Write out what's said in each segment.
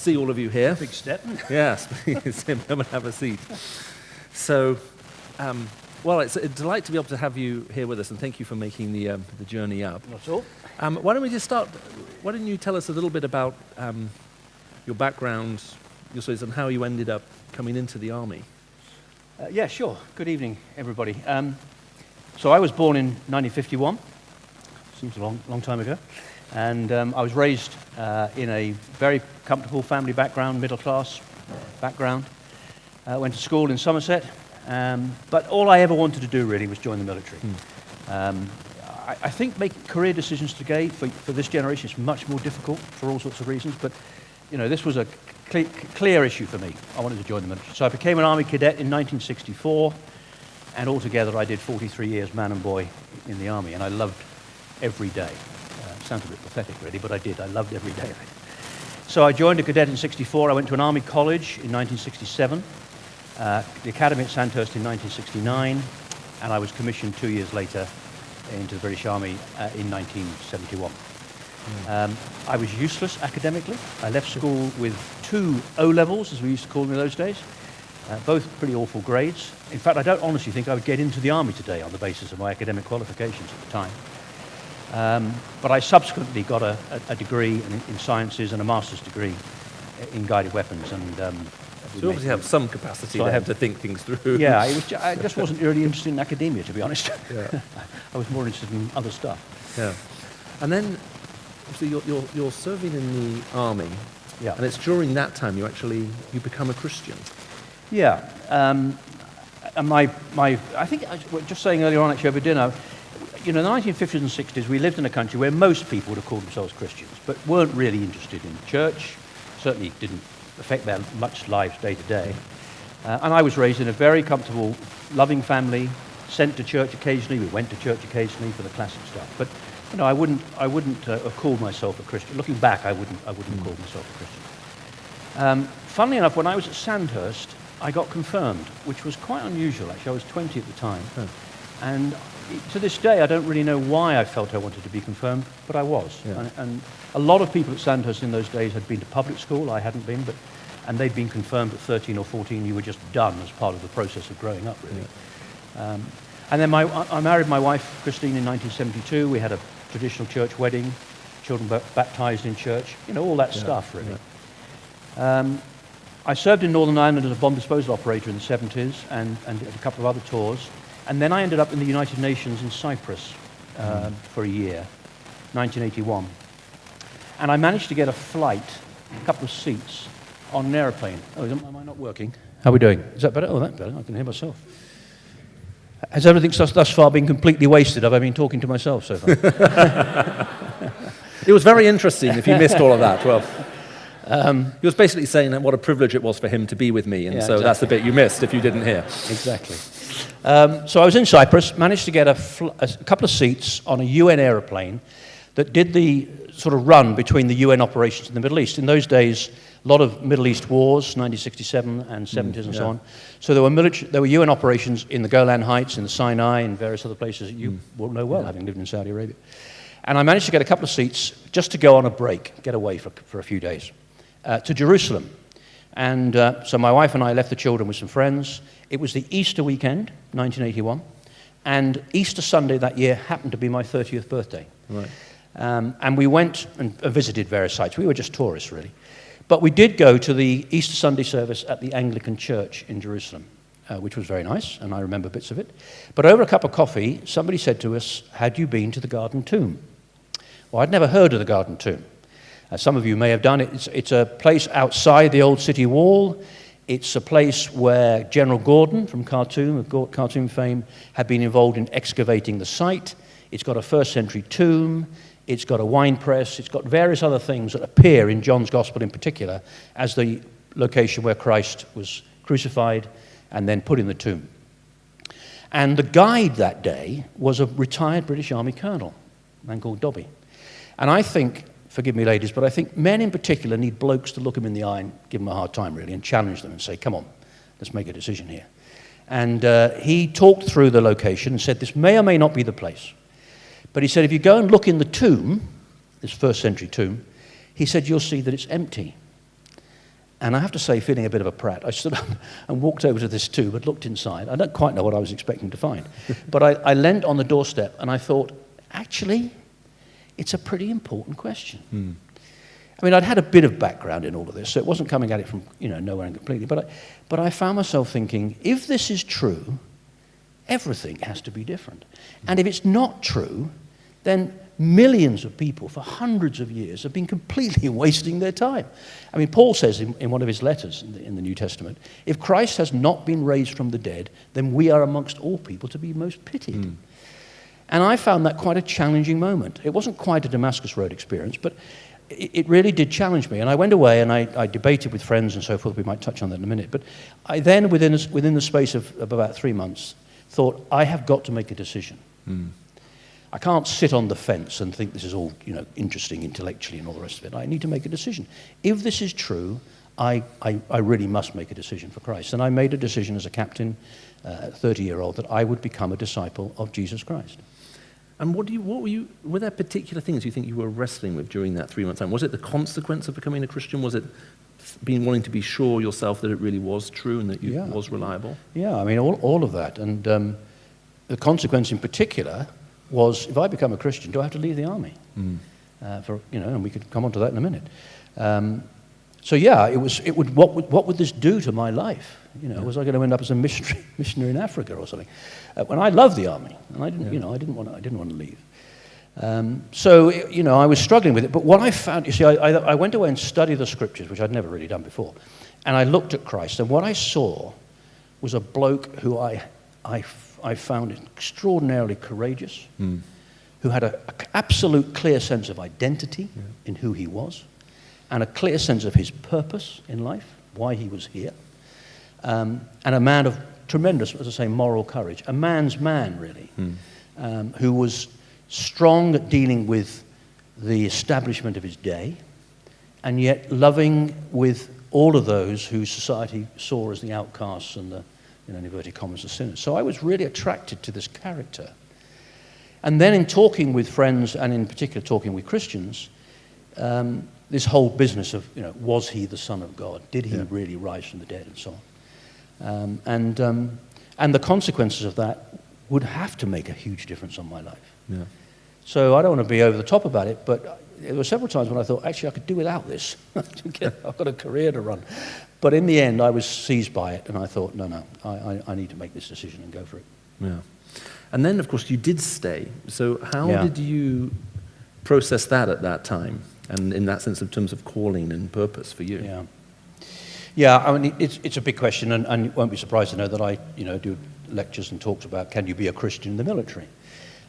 see all of you here. Big step. Yes, please come and have a seat. So, well, it's a delight to be able to have you here with us, and thank you for making the journey up. Not at all. Why don't we just start? Why don't you tell us a little bit about your background, your stories, and how you ended up coming into the army? Yeah, sure. Good evening, everybody. So I was born in 1951. Seems a long time ago. And I was raised in a very comfortable family background, middle class background. Went to school in Somerset. But all I ever wanted to do really was join the military. I think making career decisions today for this generation is much more difficult for all sorts of reasons. But you know, this was a clear issue for me. I wanted to join the military. So I became an Army cadet in 1964. And altogether I did 43 years man and boy in the Army. And I loved every day. Sounds a bit pathetic really, but I did. I loved every day of it. So I joined a cadet in 64. I went to an Army college in 1967. The Academy at Sandhurst in 1969, and I was commissioned 2 years later into the British Army in 1971. I was useless academically. I left school with 2 O-levels, as we used to call them in those days, both pretty awful grades. In fact, I don't honestly think I would get into the Army today on the basis of my academic qualifications at the time. But I subsequently got a degree in sciences and a master's degree in guided weapons, and so you obviously have some capacity to think things through. Yeah, I just wasn't really interested in academia, to be honest. Yeah. I was more interested in other stuff. Yeah. And then, so you're serving in the army. Yeah. And it's during that time you become a Christian. Yeah. And I think I was just saying earlier on actually over dinner, you know, in the 1950s and 60s, we lived in a country where most people would have called themselves Christians, but weren't really interested in church, certainly didn't affect their much lives day to day. And I was raised in a very comfortable, loving family, sent to church occasionally. We went to church occasionally for the classic stuff. But you know, I wouldn't have called myself a Christian. Looking back, I wouldn't have called myself a Christian. Funnily enough, when I was at Sandhurst, I got confirmed, which was quite unusual. Actually, I was 20 at the time, and to this day, I don't really know why I felt I wanted to be confirmed, but I was. Yeah. And a lot of people at Sandhurst in those days had been to public school. I hadn't been, and they'd been confirmed at 13 or 14. You were just done as part of the process of growing up, really. Yeah. And then I married my wife, Christine, in 1972. We had a traditional church wedding, children baptized in church, you know, all that stuff, really. Yeah. I served in Northern Ireland as a bomb disposal operator in the 70s and did a couple of other tours. And then I ended up in the United Nations in Cyprus for a year, 1981. And I managed to get a flight, a couple of seats, on an aeroplane. Oh, am I not working? How are we doing? Is that better? Oh, that's better. I can hear myself. Has everything thus far been completely wasted? Have I been talking to myself so far? It was very interesting if you missed all of that. Well, he was basically saying that what a privilege it was for him to be with me, and so exactly. That's the bit you missed if you didn't hear. Exactly. So I was in Cyprus, managed to get a couple of seats on a UN aeroplane that did the sort of run between the UN operations in the Middle East. In those days, a lot of Middle East wars, 1967 and 70s and so on. So there were UN operations in the Golan Heights, in the Sinai, and various other places that you will know well, having lived in Saudi Arabia. And I managed to get a couple of seats just to go on a break, get away for a few days, to Jerusalem. And so my wife and I left the children with some friends. It was the Easter weekend, 1981, and Easter Sunday that year happened to be my 30th birthday. Right. And we went and visited various sites. We were just tourists, really. But we did go to the Easter Sunday service at the Anglican Church in Jerusalem, which was very nice, and I remember bits of it. But over a cup of coffee, somebody said to us, "Had you been to the Garden Tomb?" Well, I'd never heard of the Garden Tomb. Some of you may have done it. It's a place outside the old city wall. It's a place where General Gordon from Khartoum, of Khartoum fame, had been involved in excavating the site. It's got a first-century tomb. It's got a wine press. It's got various other things that appear in John's Gospel in particular as the location where Christ was crucified and then put in the tomb. And the guide that day was a retired British Army colonel, a man called Dobby. And I think, forgive me ladies, but I think men in particular need blokes to look them in the eye and give them a hard time really and challenge them and say, come on, let's make a decision here. And he talked through the location and said this may or may not be the place. But he said, if you go and look in the tomb, this first century tomb, he said, you'll see that it's empty. And I have to say, feeling a bit of a prat, I stood up and walked over to this tube and looked inside. I don't quite know what I was expecting to find. But I leant on the doorstep and I thought, actually, it's a pretty important question. I mean, I'd had a bit of background in all of this, so it wasn't coming at it from, nowhere and completely. But I found myself thinking, if this is true, everything has to be different. And if it's not true, then millions of people for hundreds of years have been completely wasting their time. I mean, Paul says in one of his letters in the New Testament, if Christ has not been raised from the dead, then we are amongst all people to be most pitied. And I found that quite a challenging moment. It wasn't quite a Damascus Road experience, but it really did challenge me. And I went away and I debated with friends and so forth. We might touch on that in a minute. But I then, within the space of about 3 months, thought, I have got to make a decision. I can't sit on the fence and think this is all, interesting intellectually and all the rest of it. I need to make a decision. If this is true, I really must make a decision for Christ. And I made a decision as a captain, 30-year-old, that I would become a disciple of Jesus Christ. And were there particular things you think you were wrestling with during that 3 month time? Was it the consequence of becoming a Christian? Was it wanting to be sure yourself that it really was true and that you was reliable? Yeah, I mean, all of that. And the consequence in particular was, if I become a Christian, do I have to leave the army? And we could come on to that in a minute. What would this do to my life? Was I going to end up as a missionary in Africa or something? When I loved the army, and I didn't want to leave. I was struggling with it. But what I found, I went away and studied the scriptures, which I'd never really done before, and I looked at Christ, and what I saw was a bloke who I found extraordinarily courageous, who had an absolute clear sense of identity in who he was, and a clear sense of his purpose in life, why he was here, and a man of tremendous, as I say, moral courage, a man's man, really, who was strong at dealing with the establishment of his day, and yet loving with all of those who society saw as the outcasts and the, in inverted commas, the sinners. So I was really attracted to this character. And then in talking with friends, and in particular talking with Christians, this whole business of, was he the Son of God? Did he really rise from the dead, and so on? And the consequences of that would have to make a huge difference on my life. Yeah. So I don't want to be over the top about it, but there were several times when I thought, actually, I could do without this. I've got a career to run. But in the end, I was seized by it, and I thought, no, I need to make this decision and go for it. Yeah. And then, of course, you did stay. So how did you process that at that time, and in that sense, in terms of calling and purpose for you? Yeah, I mean, it's a big question, and you won't be surprised to know that I, do lectures and talks about, can you be a Christian in the military?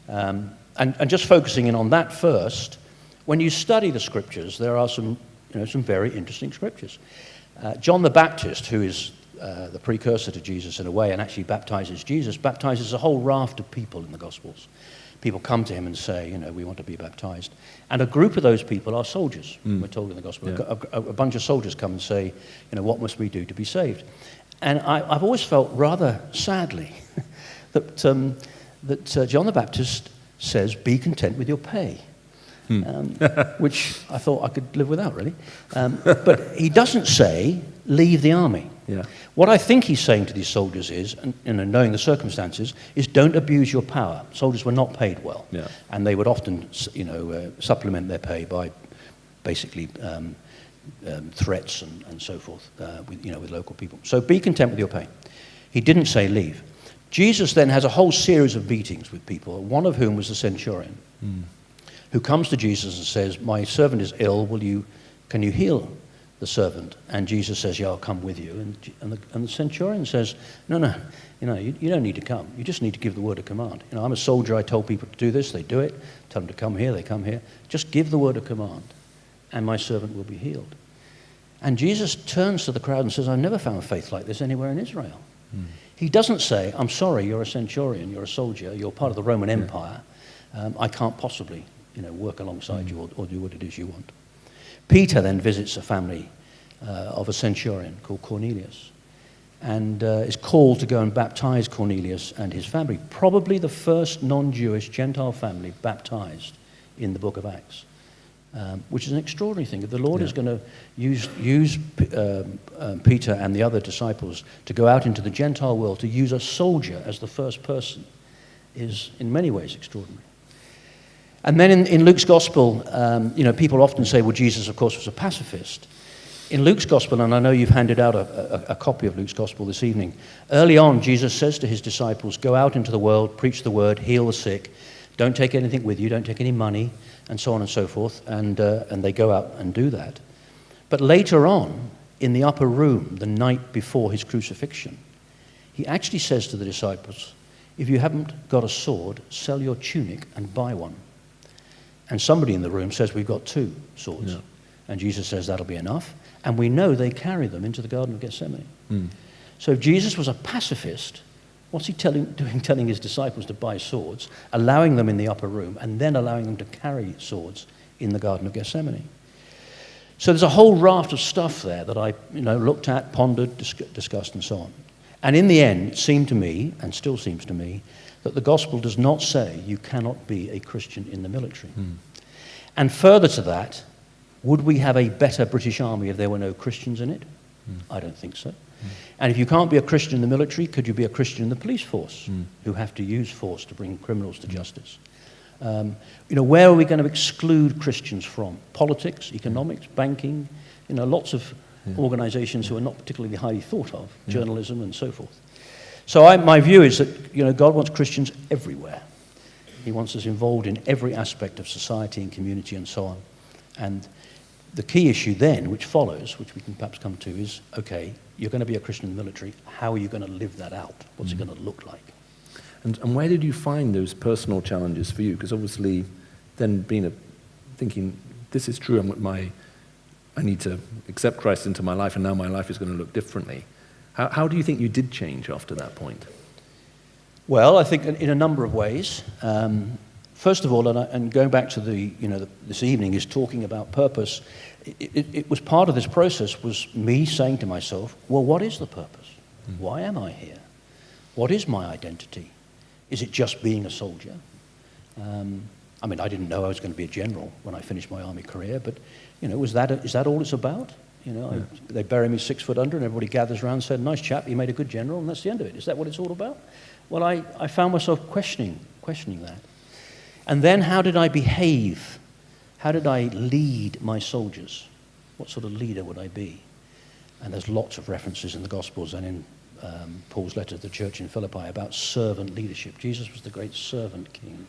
And just focusing in on that first, when you study the scriptures, there are some very interesting scriptures. John the Baptist, who is the precursor to Jesus in a way, and actually baptizes Jesus, baptizes a whole raft of people in the Gospels. People come to him and say, we want to be baptized. And a group of those people are soldiers, we're told in the Gospel. Yeah. A bunch of soldiers come and say, what must we do to be saved? And I've always felt rather sadly that John the Baptist says, be content with your pay. Which I thought I could live without, really. But he doesn't say, leave the army. Yeah. What I think he's saying to these soldiers is, and knowing the circumstances, is don't abuse your power. Soldiers were not paid well. Yeah. And they would often, supplement their pay by basically threats and so forth with local people. So be content with your pay. He didn't say leave. Jesus then has a whole series of meetings with people, one of whom was the centurion, who comes to Jesus and says, my servant is ill, can you heal the servant? And Jesus says, I'll come with you. And the centurion says, no, you don't need to come. You just need to give the word of command. I'm a soldier, I told people to do this, they do it. Tell them to come here, they come here. Just give the word of command, and my servant will be healed. And Jesus turns to the crowd and says, I've never found faith like this anywhere in Israel. He doesn't say, I'm sorry, you're a centurion, you're a soldier, you're part of the Roman Empire. I can't possibly work alongside you or do what it is you want. Peter then visits a family of a centurion called Cornelius and is called to go and baptize Cornelius and his family, probably the first non-Jewish Gentile family baptized in the book of Acts. which is an extraordinary thing. If the Lord is going to use Peter and the other disciples to go out into the Gentile world, to use a soldier as the first person, is in many ways extraordinary. And then in Luke's gospel, people often say, well, Jesus, of course, was a pacifist. In Luke's gospel, and I know you've handed out a copy of Luke's gospel this evening, early on, Jesus says to his disciples, go out into the world, preach the word, heal the sick, don't take anything with you, don't take any money, and so on and so forth, and they go out and do that. But later on, in the upper room, the night before his crucifixion, he actually says to the disciples, if you haven't got a sword, sell your tunic and buy one. And somebody in the room says, we've got 2 swords. Yeah. And Jesus says, that'll be enough. And we know they carry them into the Garden of Gethsemane. So if Jesus was a pacifist, what's he telling his disciples to buy swords, allowing them in the upper room, and then allowing them to carry swords in the Garden of Gethsemane? So there's a whole raft of stuff there that I looked at, pondered, discussed, and so on. And in the end, it seemed to me, and still seems to me, that the gospel does not say you cannot be a Christian in the military. And further to that, would we have a better British army if there were no Christians in it? I don't think so. And if you can't be a Christian in the military, could you be a Christian in the police force, who have to use force to bring criminals to justice? Where are we going to exclude Christians from? Politics, economics, banking, lots of organizations who are not particularly highly thought of, journalism and so forth. So my view is that God wants Christians everywhere. He wants us involved in every aspect of society and community and so on. And the key issue then, which follows, which we can perhaps come to, is, okay, you're going to be a Christian in the military. How are you going to live that out? What's it going to look like? And where did you find those personal challenges for you? Because obviously then thinking, this is true, I need to accept Christ into my life, and now my life is going to look differently. How do you think you did change after that point? Well, I think in a number of ways. First of all, and going back to this evening, is talking about purpose. It was part of this process was me saying to myself, well, what is the purpose? Why am I here? What is my identity? Is it just being a soldier? I didn't know I was going to be a general when I finished my army career, but is that all it's about? They bury me 6 foot under, and everybody gathers around and said, nice chap, you made a good general, and that's the end of it. Is that what it's all about? Well, I found myself questioning that. And then how did I behave? How did I lead my soldiers? What sort of leader would I be? And there's lots of references in the Gospels and in Paul's letter to the church in Philippi about servant leadership. Jesus was the great servant king.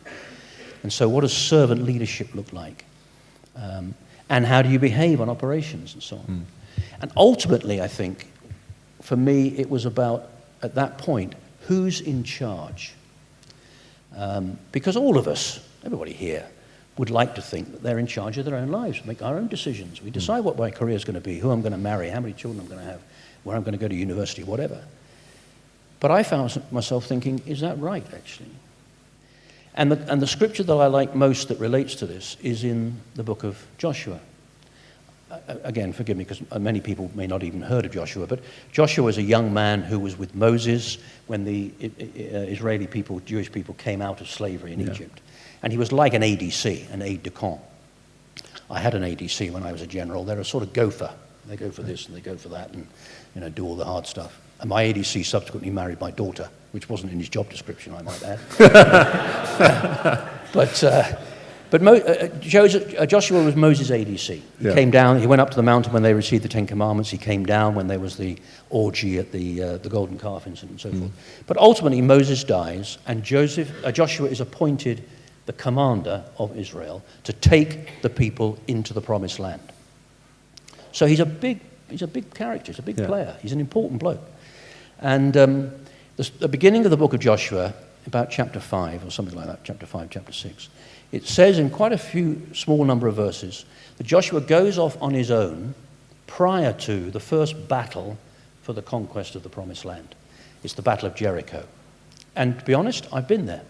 And so what does servant leadership look like? And how do you behave on operations and so on? And ultimately, I think, for me, it was about, at that point, who's in charge? Because all of us, everybody here, would like to think that they're in charge of their own lives, make our own decisions. We decide what my career is going to be, who I'm going to marry, how many children I'm going to have, where I'm going to go to university, whatever. But I found myself thinking, is that right, actually? And the scripture that I like most that relates to this is in the book of Joshua. Again, forgive me, because many people may not even heard of Joshua, but Joshua was a young man who was with Moses when the Israeli people, Jewish people, came out of slavery in Egypt. And he was like an ADC, an aide-de-camp. I had an ADC when I was a general. They're a sort of gopher. They go for this and they go for that and do all the hard stuff. And my ADC subsequently married my daughter, which wasn't in his job description, I might add. But Joshua was Moses' ADC. He came down, he went up to the mountain when they received the 10 Commandments. He came down when there was the orgy at the golden calf incident and so forth. But ultimately, Moses dies, and Joshua is appointed the commander of Israel to take the people into the promised land. So he's a big character, he's a big player, he's an important bloke. And the beginning of the book of Joshua, about chapter 5 or something like that, chapter 5, chapter 6, it says in quite a few small number of verses that Joshua goes off on his own prior to the first battle for the conquest of the promised land. It's the Battle of Jericho. And to be honest, I've been there.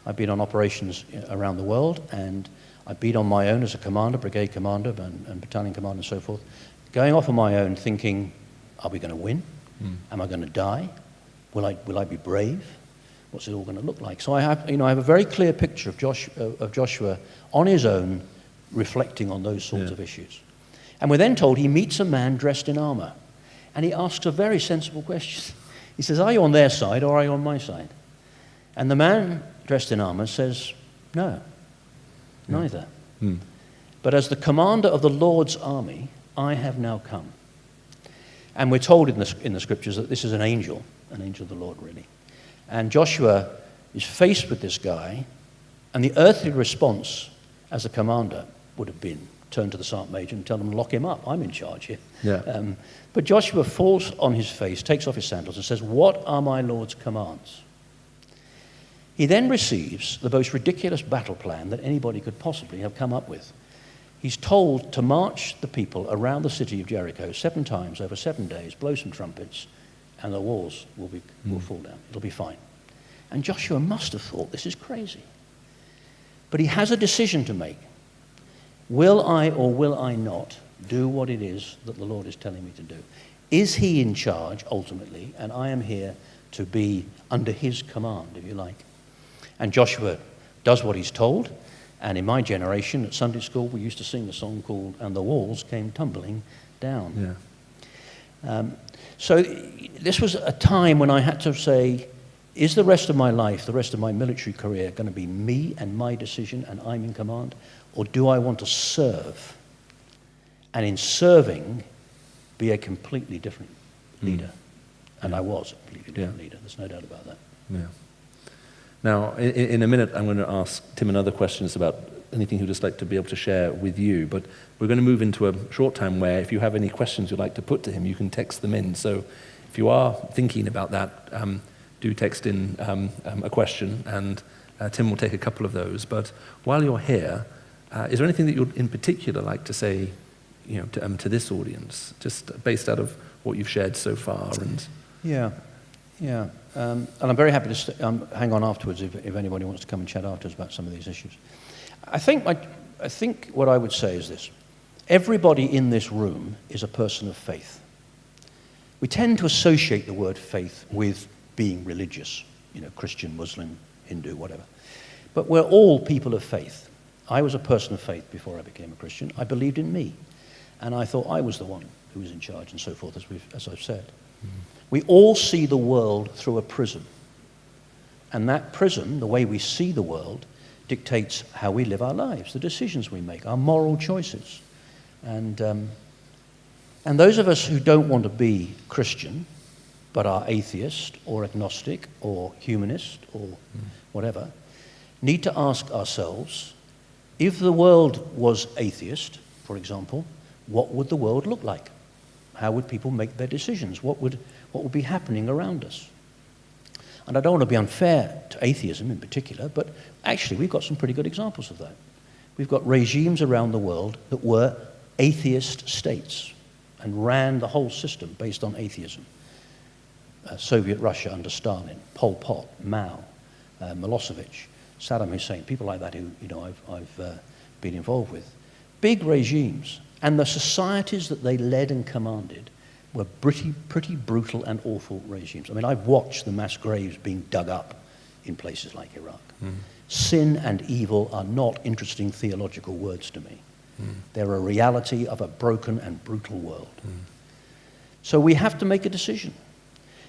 I've been on operations around the world, and I've been on my own as a commander, brigade commander and battalion commander and so forth, going off on my own thinking, are we going to win? Am I going to die? Will I be brave? What's it all going to look like? So I have a very clear picture of Joshua on his own, reflecting on those sorts of issues. And we're then told he meets a man dressed in armor. And he asks a very sensible question. He says, are you on their side or are you on my side? And the man dressed in armor says, no, neither. But as the commander of the Lord's army, I have now come. And we're told in the scriptures that this is an angel of the Lord, really. And Joshua is faced with this guy, and the earthly response as a commander would have been turn to the sergeant major and tell them, lock him up, I'm in charge here. Yeah. But Joshua falls on his face, takes off his sandals, and says, what are my Lord's commands? He then receives the most ridiculous battle plan that anybody could possibly have come up with. He's told to march the people around the city of Jericho 7 times over 7 days, blow some trumpets, and the walls will fall down. It'll be fine. And Joshua must have thought, this is crazy. But he has a decision to make. Will I or will I not do what it is that the Lord is telling me to do? Is he in charge, ultimately, and I am here to be under his command, if you like? And Joshua does what he's told, and in my generation at Sunday school, we used to sing a song called And the Walls Came Tumbling Down. Yeah. So this was a time when I had to say, is the rest of my life, the rest of my military career, going to be me and my decision and I'm in command? Or do I want to serve? And in serving, be a completely different leader. And I was a completely different leader. There's no doubt about that. Yeah. Now, in a minute, I'm going to ask Tim another questions about anything he'd just like to be able to share with you. But we're going to move into a short time where if you have any questions you'd like to put to him, you can text them in. So if you are thinking about that, do text in a question, and Tim will take a couple of those. But while you're here, is there anything that you'd in particular like to say, to this audience, just based out of what you've shared so far? And Yeah. And I'm very happy to hang on afterwards if anybody wants to come and chat afterwards about some of these issues. I think what I would say is this. Everybody in this room is a person of faith. We tend to associate the word faith with being religious, Christian, Muslim, Hindu, whatever. But we're all people of faith. I was a person of faith before I became a Christian. I believed in me. And I thought I was the one who was in charge and so forth, as I've said. We all see the world through a prism. And that prism, the way we see the world, dictates how we live our lives, the decisions we make, our moral choices. And those of us who don't want to be Christian, but are atheist or agnostic or humanist or whatever, need to ask ourselves, if the world was atheist, for example, what would the world look like? How would people make their decisions? What would be happening around us? And I don't want to be unfair to atheism in particular, but actually we've got some pretty good examples of that. We've got regimes around the world that were atheist states and ran the whole system based on atheism. Soviet Russia under Stalin, Pol Pot, Mao, Milosevic, Saddam Hussein, people like that who I've been involved with. Big regimes. And the societies that they led and commanded were pretty brutal and awful regimes. I mean, I've watched the mass graves being dug up in places like Iraq. Sin and evil are not interesting theological words to me. They're a reality of a broken and brutal world. So we have to make a decision.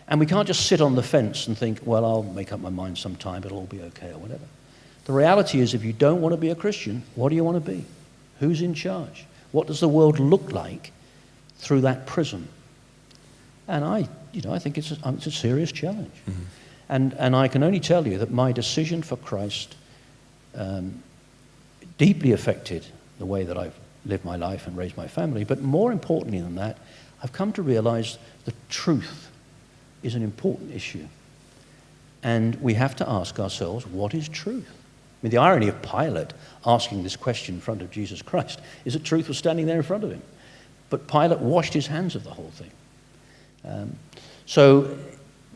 And we can't just sit on the fence and think, well, I'll make up my mind sometime, it'll all be okay or whatever. The reality is, if you don't want to be a Christian, what do you want to be? Who's in charge? What does the world look like through that prism? And I think it's a serious challenge. And I can only tell you that my decision for Christ deeply affected the way that I've lived my life and raised my family. But more importantly than that, I've come to realize the truth is an important issue. And we have to ask ourselves, what is truth? I mean, the irony of Pilate asking this question in front of Jesus Christ is that truth was standing there in front of him. But Pilate washed his hands of the whole thing. So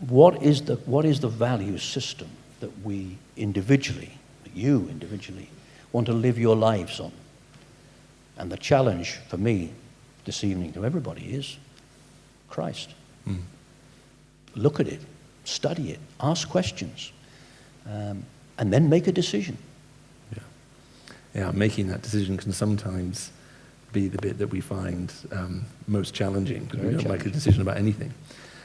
what is the value system that we individually, that you individually, want to live your lives on? And the challenge for me this evening to everybody is Christ. Look at it, study it, ask questions. And then make a decision. Yeah, making that decision can sometimes be the bit that we find most challenging, because we don't make a decision about anything.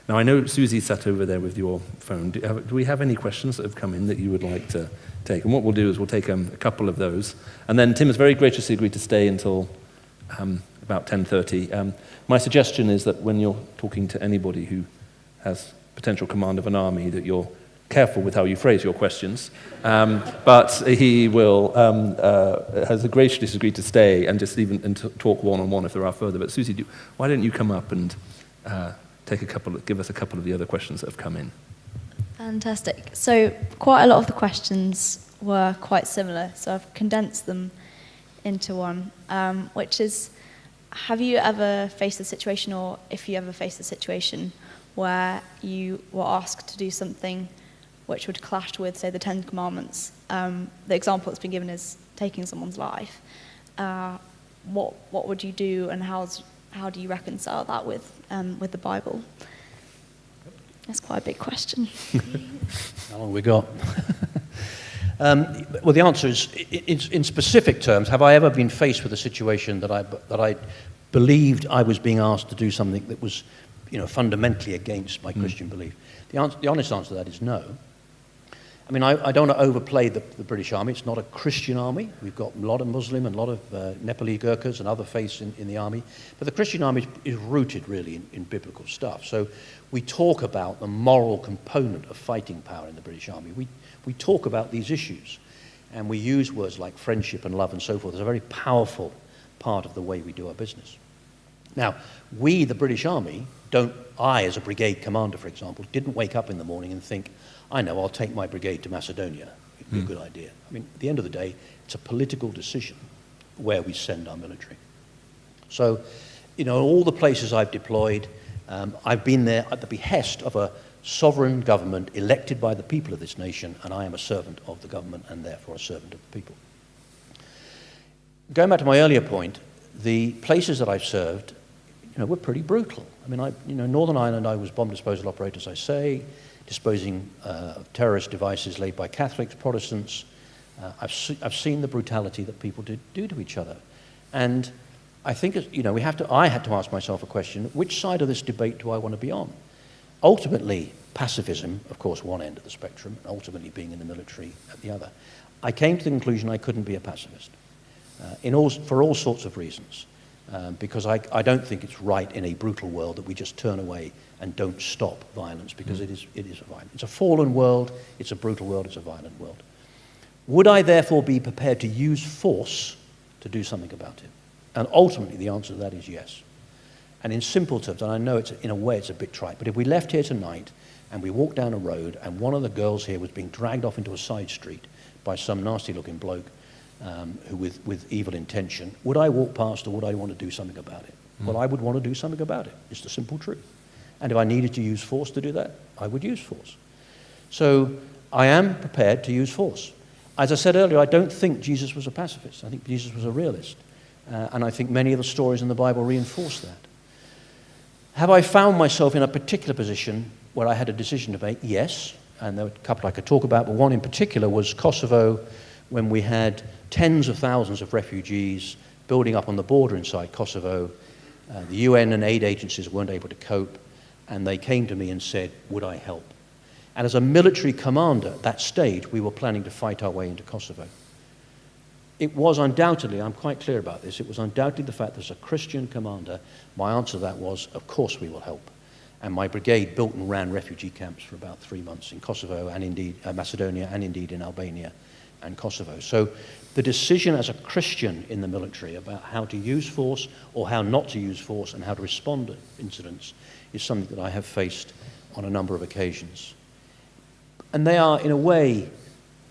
Now, I know Susie sat over there with your phone. Do we have any questions that have come in that you would like to take? And what we'll do is we'll take a couple of those. And then Tim has very graciously agreed to stay until about 10:30. My suggestion is that when you're talking to anybody who has potential command of an army, that you're careful with how you phrase your questions. But he will has graciously agreed to stay and just even talk one-on-one if there are further. But Susie, why don't you come up and give us a couple of the other questions that have come in. Fantastic. So quite a lot of the questions were quite similar, so I've condensed them into one, which is, have you ever faced a situation, or if you ever faced a situation where you were asked to do something which would clash with, say, the Ten Commandments? The example that's been given is taking someone's life. What would you do, and how do you reconcile that with the Bible? That's quite a big question. How long have we got? Well, the answer is, in specific terms, have I ever been faced with a situation that I believed I was being asked to do something that was, fundamentally against my Christian belief? The honest answer to that is no. I mean, I don't want to overplay the British Army. It's not a Christian army. We've got a lot of Muslim and a lot of Nepalese Gurkhas and other faiths in the army. But the Christian army is rooted really in biblical stuff. So we talk about the moral component of fighting power in the British Army. We talk about these issues, and we use words like friendship and love and so forth. It's a very powerful part of the way we do our business. Now, we, the British Army, I as a brigade commander, for example, didn't wake up in the morning and think, I know, I'll take my brigade to Macedonia. It'd be a good idea. I mean, at the end of the day, it's a political decision where we send our military. So, all the places I've deployed, I've been there at the behest of a sovereign government elected by the people of this nation, and I am a servant of the government and therefore a servant of the people. Going back to my earlier point, the places that I've served, were pretty brutal. I mean, Northern Ireland, I was bomb disposal operator, as I say, disposing of terrorist devices laid by Catholics, Protestants. I've seen the brutality that people do to each other. And I think, I had to ask myself a question: which side of this debate do I want to be on? Ultimately, pacifism, of course, one end of the spectrum, and ultimately being in the military at the other. I came to the conclusion I couldn't be a pacifist, for all sorts of reasons. Because I don't think it's right in a brutal world that we just turn away and don't stop violence, because it is violent. It's a fallen world, it's a brutal world, it's a violent world. Would I therefore be prepared to use force to do something about it? And ultimately the answer to that is yes. And in simple terms, and I know in a way it's a bit trite, but if we left here tonight and we walked down a road and one of the girls here was being dragged off into a side street by some nasty looking bloke, who with evil intention, would I walk past, or would I want to do something about it? Well, I would want to do something about it. It's the simple truth. And if I needed to use force to do that, I would use force. So I am prepared to use force. As I said earlier, I don't think Jesus was a pacifist. I think Jesus was a realist. And I think many of the stories in the Bible reinforce that. Have I found myself in a particular position where I had a decision to make? Yes. And there were a couple I could talk about, but one in particular was Kosovo, when we had tens of thousands of refugees building up on the border inside Kosovo. The UN and aid agencies weren't able to cope, and they came to me and said, would I help? And as a military commander at that stage, we were planning to fight our way into Kosovo. It was undoubtedly, I'm quite clear about this, it was undoubtedly the fact that as a Christian commander, my answer to that was, of course we will help. And my brigade built and ran refugee camps for about 3 months in Kosovo, and indeed Macedonia, and indeed in Albania and Kosovo. So the decision as a Christian in the military about how to use force or how not to use force and how to respond to incidents is something that I have faced on a number of occasions. And they are, in a way,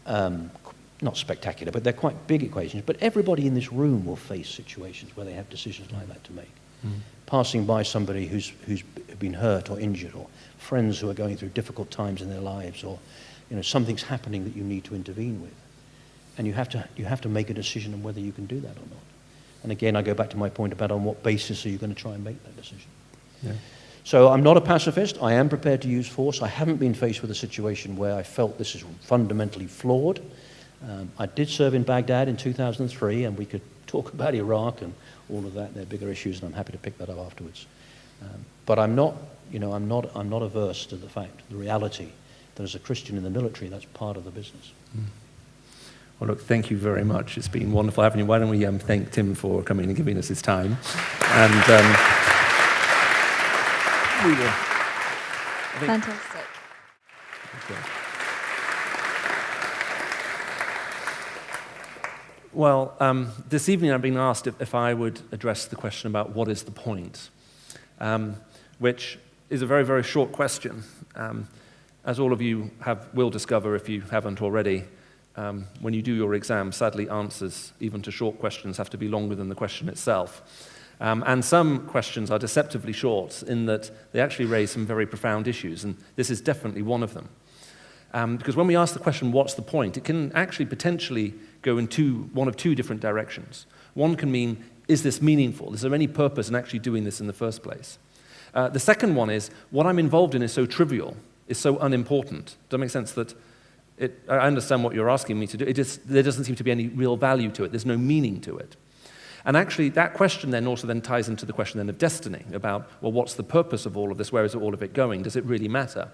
not spectacular, but they're quite big equations. But everybody in this room will face situations where they have decisions like that to make. Passing by somebody who's been hurt or injured, or friends who are going through difficult times in their lives, or something's happening that you need to intervene with. And you have to make a decision on whether you can do that or not. And again, I go back to my point about on what basis are you going to try and make that decision. Yeah. So I'm not a pacifist. I am prepared to use force. I haven't been faced with a situation where I felt this is fundamentally flawed. I did serve in Baghdad in 2003, and we could talk about Iraq and all of that. They're bigger issues, and I'm happy to pick that up afterwards. But I'm not averse to the fact, the reality, that as a Christian in the military, that's part of the business. Well, look, thank you very much. It's been wonderful having you. Why don't we thank Tim for coming and giving us his time. And we will. Fantastic. Okay. Well, this evening I've been asked if I would address the question about what is the point, which is a very, very short question. As all of you will discover if you haven't already, when you do your exam, sadly answers, even to short questions, have to be longer than the question itself. And some questions are deceptively short in that they actually raise some very profound issues, and this is definitely one of them. Because when we ask the question, what's the point, it can actually potentially go in one of two different directions. One can mean, is this meaningful? Is there any purpose in actually doing this in the first place? The second one is, what I'm involved in is so trivial, is so unimportant. Does that make sense? That I understand what you're asking me to do. There doesn't seem to be any real value to it. There's no meaning to it. And actually, that question then also ties into the question then of destiny, about, well, what's the purpose of all of this? Where is all of it going? Does it really matter?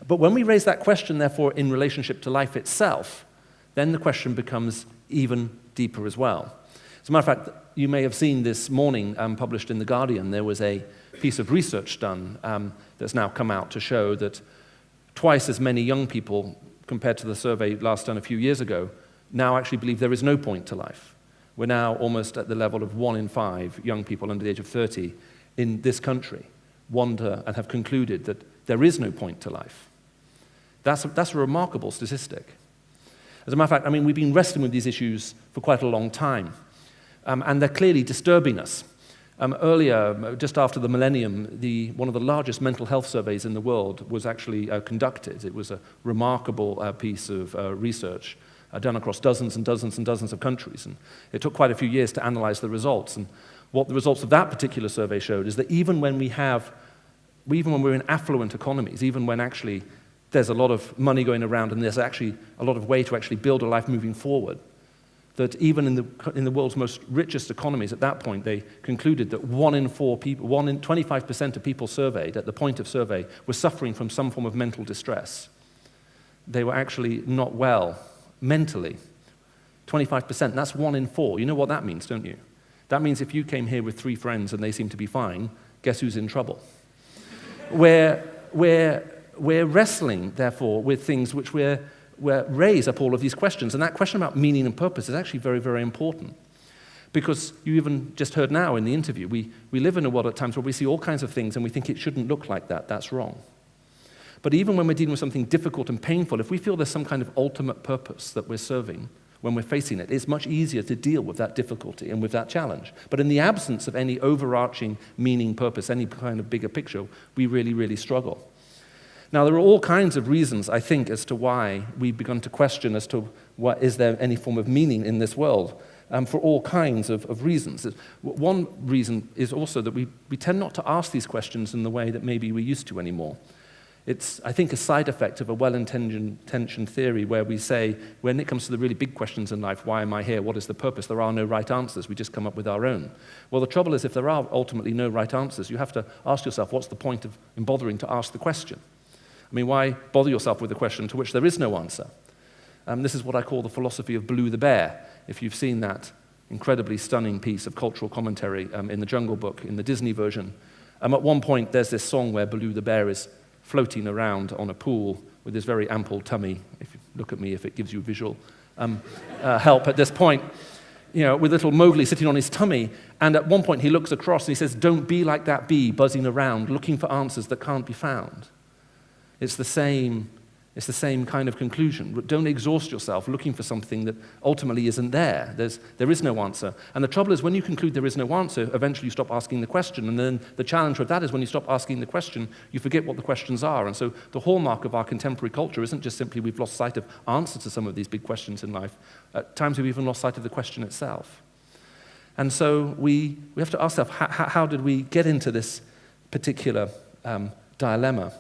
But when we raise that question, therefore, in relationship to life itself, then the question becomes even deeper as well. As a matter of fact, you may have seen this morning, published in The Guardian, there was a piece of research done that's now come out to show that twice as many young people, compared to the survey last done a few years ago, now actually believe there is no point to life. We're now almost at the level of 1 in 5 young people under the age of 30 in this country wonder and have concluded that there is no point to life. That's a remarkable statistic. As a matter of fact, we've been wrestling with these issues for quite a long time, and they're clearly disturbing us. Earlier, just after the millennium, one of the largest mental health surveys in the world was actually conducted. It was a remarkable piece of research done across dozens and dozens and dozens of countries. And it took quite a few years to analyze the results. And what the results of that particular survey showed is that even when we're in affluent economies, even when actually there's a lot of money going around and there's actually a lot of way to actually build a life moving forward, that even in the world's most richest economies at that point, they concluded that 1 in 4 people, 25% of people surveyed at the point of survey were suffering from some form of mental distress. They were actually not well mentally. 25%, that's 1 in 4. You know what that means, don't you? That means if you came here with 3 friends and they seem to be fine, guess who's in trouble? We're wrestling, therefore, with things which raise up all of these questions. And that question about meaning and purpose is actually very, very important. Because you even just heard now in the interview, we live in a world at times where we see all kinds of things and we think it shouldn't look like that. That's wrong. But even when we're dealing with something difficult and painful, if we feel there's some kind of ultimate purpose that we're serving when we're facing it, it's much easier to deal with that difficulty and with that challenge. But in the absence of any overarching meaning, purpose, any kind of bigger picture, we really, really struggle. Now, there are all kinds of reasons, I think, as to why we've begun to question as to is there any form of meaning in this world, for all kinds of reasons. One reason is also that we tend not to ask these questions in the way that maybe we used to anymore. It's, I think, a side effect of a well-intentioned theory where we say, when it comes to the really big questions in life, why am I here, what is the purpose, there are no right answers, we just come up with our own. Well, the trouble is, if there are ultimately no right answers, you have to ask yourself, what's the point in bothering to ask the question? Why bother yourself with a question to which there is no answer? This is what I call the philosophy of Blue the Bear. If you've seen that incredibly stunning piece of cultural commentary in the Jungle Book, in the Disney version, at one point there's this song where Blue the Bear is floating around on a pool with his very ample tummy. If you look at me, if it gives you visual help at this point, with little Mowgli sitting on his tummy, and at one point he looks across and he says, "Don't be like that bee buzzing around, looking for answers that can't be found." It's the same kind of conclusion. Don't exhaust yourself looking for something that ultimately isn't there. There is no answer. And the trouble is, when you conclude there is no answer, eventually you stop asking the question. And then the challenge with that is when you stop asking the question, you forget what the questions are. And so the hallmark of our contemporary culture isn't just simply we've lost sight of answer to some of these big questions in life. At times we've even lost sight of the question itself. And so we have to ask ourselves, how did we get into this particular dilemma?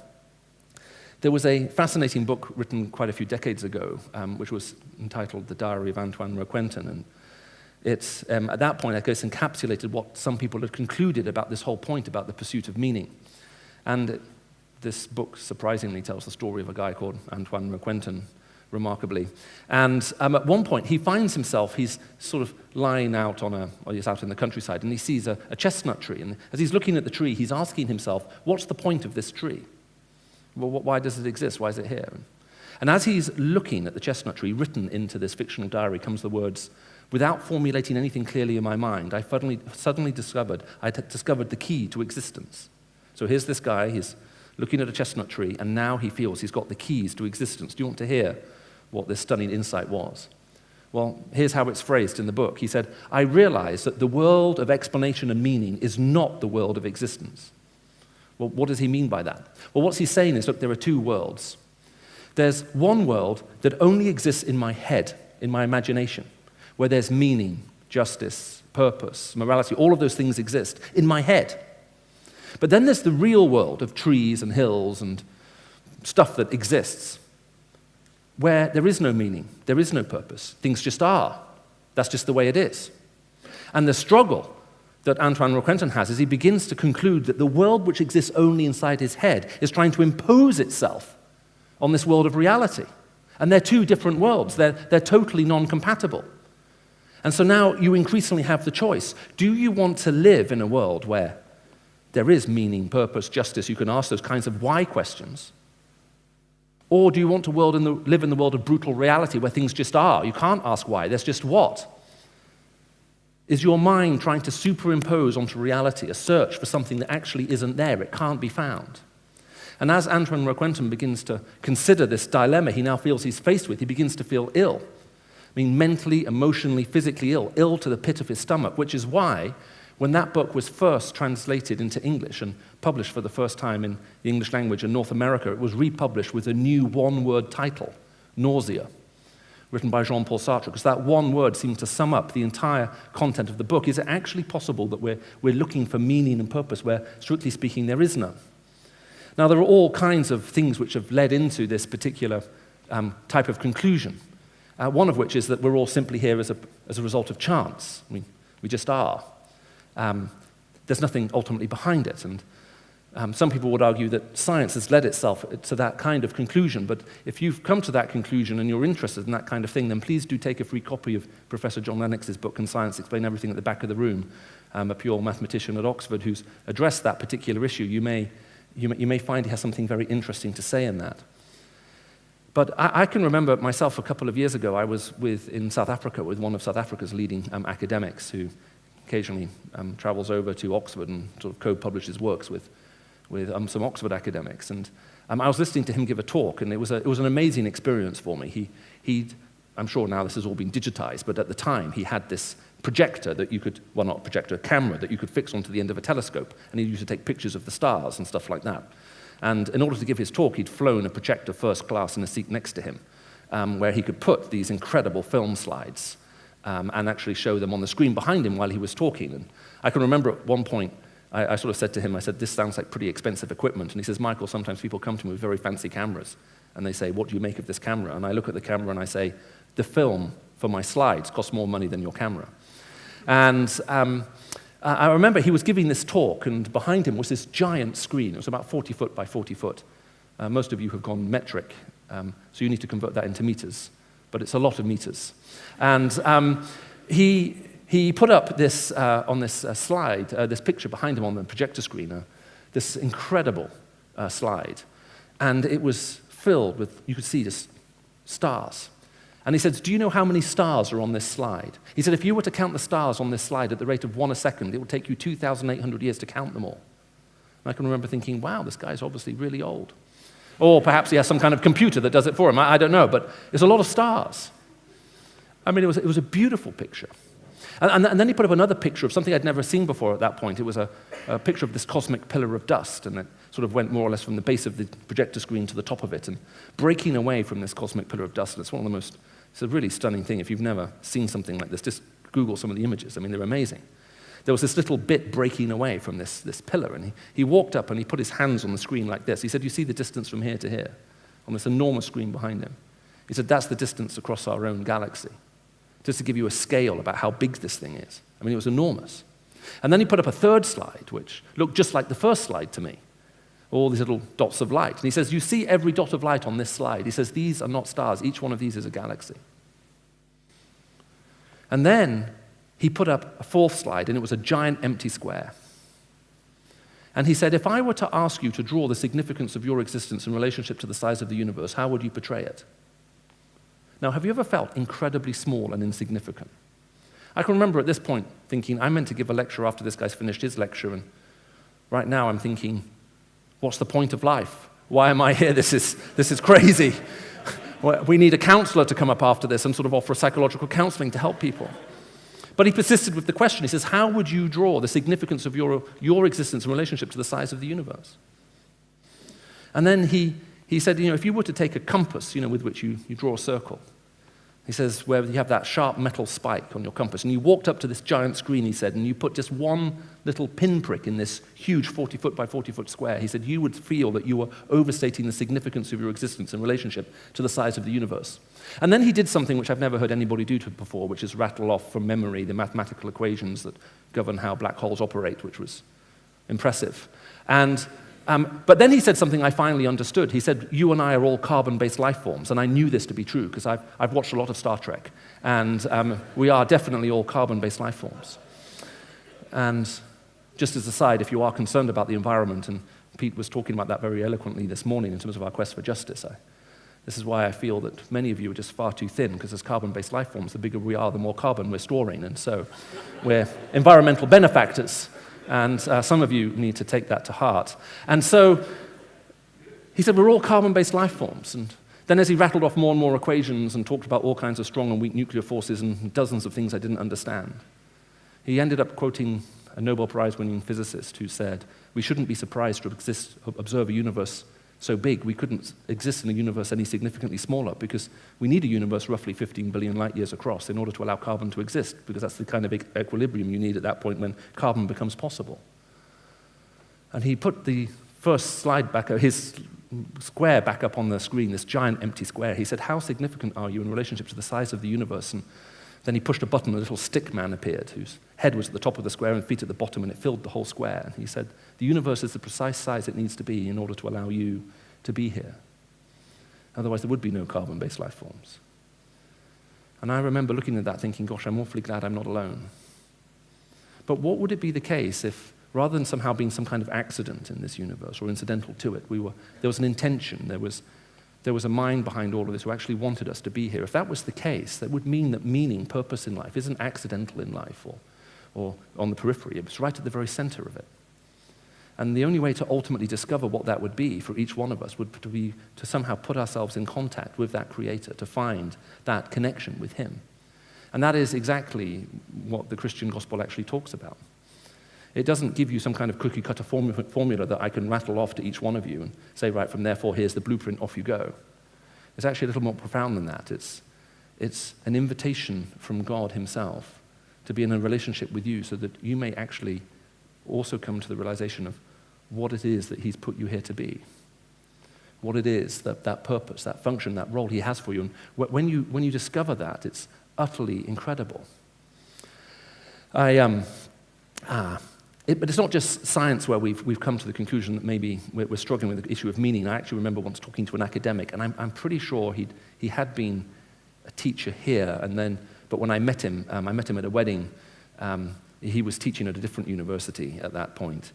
There was a fascinating book written quite a few decades ago, which was entitled The Diary of Antoine Requentin, and it's, at that point, I guess, encapsulated what some people had concluded about this whole point about the pursuit of meaning. And this book, surprisingly, tells the story of a guy called Antoine Requentin, remarkably. And at one point, he finds himself, he's sort of lying out he's out in the countryside, and he sees a chestnut tree. And as he's looking at the tree, he's asking himself, what's the point of this tree? Well, why does it exist? Why is it here? And as he's looking at the chestnut tree, written into this fictional diary, comes the words, without formulating anything clearly in my mind, I suddenly discovered the key to existence. So here's this guy, he's looking at a chestnut tree, and now he feels he's got the keys to existence. Do you want to hear what this stunning insight was? Well, here's how it's phrased in the book. He said, I realized that the world of explanation and meaning is not the world of existence. Well, what does he mean by that? Well, what he's saying is, look, there are two worlds. There's one world that only exists in my head, in my imagination, where there's meaning, justice, purpose, morality, all of those things exist in my head. But then there's the real world of trees and hills and stuff that exists, where there is no meaning, there is no purpose. Things just are. That's just the way it is. And the struggle that Antoine Requentin has is he begins to conclude that the world which exists only inside his head is trying to impose itself on this world of reality. And they're two different worlds. They're totally non-compatible. And so now you increasingly have the choice. Do you want to live in a world where there is meaning, purpose, justice? You can ask those kinds of why questions. Or do you want to live in the world of brutal reality where things just are? You can't ask why, there's just what. Is your mind trying to superimpose onto reality a search for something that actually isn't there? It can't be found. And as Antoine Requentin begins to consider this dilemma he now feels he's faced with, he begins to feel ill. I mean, mentally, emotionally, physically ill to the pit of his stomach, which is why, when that book was first translated into English and published for the first time in the English language in North America, it was republished with a new one-word title, Nausea, written by Jean-Paul Sartre, because that one word seemed to sum up the entire content of the book. Is it actually possible that we're looking for meaning and purpose where, strictly speaking, there is none? Now, there are all kinds of things which have led into this particular type of conclusion, one of which is that we're all simply here as a result of chance. I mean, we just are. There's nothing ultimately behind it. And some people would argue that science has led itself to that kind of conclusion. But if you've come to that conclusion and you're interested in that kind of thing, then please do take a free copy of Professor John Lennox's book, Can Science Explain Everything, at the back of the room, a pure mathematician at Oxford who's addressed that particular issue. You may find he has something very interesting to say in that. But I can remember myself a couple of years ago, I was in South Africa with one of South Africa's leading academics who occasionally travels over to Oxford and sort of co-publishes works with some Oxford academics. And I was listening to him give a talk, and it was an amazing experience for me. I'm sure now this has all been digitized, but at the time he had this projector that you could, well, not projector, a camera that you could fix onto the end of a telescope, and he used to take pictures of the stars and stuff like that. And in order to give his talk, he'd flown a projector first class in a seat next to him, where he could put these incredible film slides and actually show them on the screen behind him while he was talking. And I can remember at one point, I sort of said to him, I said, this sounds like pretty expensive equipment. And he says, Michael, sometimes people come to me with very fancy cameras, and they say, what do you make of this camera? And I look at the camera and I say, the film for my slides costs more money than your camera. And I remember he was giving this talk, and behind him was this giant screen. It was about 40 foot by 40 foot. Most of you have gone metric, so you need to convert that into meters. But it's a lot of meters. And he put up this, on this slide, this picture behind him on the projector screen, this incredible slide. And it was filled with, you could see just stars. And he said, do you know how many stars are on this slide? He said, if you were to count the stars on this slide at the rate of 1 a second, it would take you 2,800 years to count them all. And I can remember thinking, wow, this guy's obviously really old. Or perhaps he has some kind of computer that does it for him. I don't know, but it's a lot of stars. I mean, it was a beautiful picture. And then he put up another picture of something I'd never seen before at that point. It was a picture of this cosmic pillar of dust, and it sort of went more or less from the base of the projector screen to the top of it, and breaking away from this cosmic pillar of dust. And it's a really stunning thing. If you've never seen something like this, just Google some of the images. I mean, they're amazing. there was this little bit breaking away from this pillar, and he walked up and he put his hands on the screen like this. He said, you see the distance from here to here on this enormous screen behind him? He said, that's the distance across our own galaxy, just to give you a scale about how big this thing is. I mean, it was enormous. And then he put up a third slide, which looked just like the first slide to me, all these little dots of light. And he says, you see every dot of light on this slide. He says, these are not stars. Each one of these is a galaxy. And then he put up a fourth slide, and it was a giant empty square. And he said, if I were to ask you to draw the significance of your existence in relationship to the size of the universe, how would you portray it? Now, have you ever felt incredibly small and insignificant? I can remember at this point thinking, I'm meant to give a lecture after this guy's finished his lecture, and right now I'm thinking, what's the point of life? Why am I here? This is crazy. We need a counselor to come up after this and sort of offer psychological counseling to help people. But he persisted with the question. He says, how would you draw the significance of your existence in relationship to the size of the universe? And then he said, if you were to take a compass, with which you draw a circle, he says, where you have that sharp metal spike on your compass, and you walked up to this giant screen, he said, and you put just one little pinprick in this huge 40-foot by 40-foot square, he said, you would feel that you were overstating the significance of your existence in relationship to the size of the universe. And then he did something which I've never heard anybody do before, which is rattle off from memory the mathematical equations that govern how black holes operate, which was impressive. But then he said something I finally understood. He said, you and I are all carbon-based life forms, and I knew this to be true because I've watched a lot of Star Trek, and we are definitely all carbon-based life forms. And just as a side, if you are concerned about the environment, and Pete was talking about that very eloquently this morning in terms of our quest for justice, this is why I feel that many of you are just far too thin, because as carbon-based life forms, the bigger we are, the more carbon we're storing, and so we're environmental benefactors. And some of you need to take that to heart. And so he said, we're all carbon-based life forms. And then as he rattled off more and more equations and talked about all kinds of strong and weak nuclear forces and dozens of things I didn't understand, he ended up quoting a Nobel Prize-winning physicist who said, we shouldn't be surprised to observe a universe so big. We couldn't exist in a universe any significantly smaller because we need a universe roughly 15 billion light years across in order to allow carbon to exist, because that's the kind of equilibrium you need at that point when carbon becomes possible. And he put the first slide back, his square back up on the screen, this giant empty square. He said, how significant are you in relationship to the size of the universe? And then he pushed a button, a little stick man appeared, whose head was at the top of the square and feet at the bottom, and it filled the whole square. And he said, the universe is the precise size it needs to be in order to allow you to be here. Otherwise, there would be no carbon-based life forms. And I remember looking at that thinking, gosh, I'm awfully glad I'm not alone. But what would it be the case if, rather than somehow being some kind of accident in this universe or incidental to it, there was an intention, there was a mind behind all of this who actually wanted us to be here? If that was the case, that would mean that meaning, purpose in life isn't accidental in life or on the periphery. It's right at the very center of it. And the only way to ultimately discover what that would be for each one of us would be to somehow put ourselves in contact with that Creator, to find that connection with Him. And that is exactly what the Christian gospel actually talks about. It doesn't give you some kind of cookie-cutter formula that I can rattle off to each one of you and say, right, from therefore here's the blueprint, off you go. It's actually a little more profound than that. It's an invitation from God Himself to be in a relationship with you so that you may actually also come to the realization of what it is that He's put you here to be, what it is, that purpose, that function, that role He has for you. And when you discover that, it's utterly incredible. But it's not just science where we've come to the conclusion that maybe we're struggling with the issue of meaning. I actually remember once talking to an academic, and I'm pretty sure he had been a teacher here, but when I met him at a wedding. He was teaching at a different university at that point.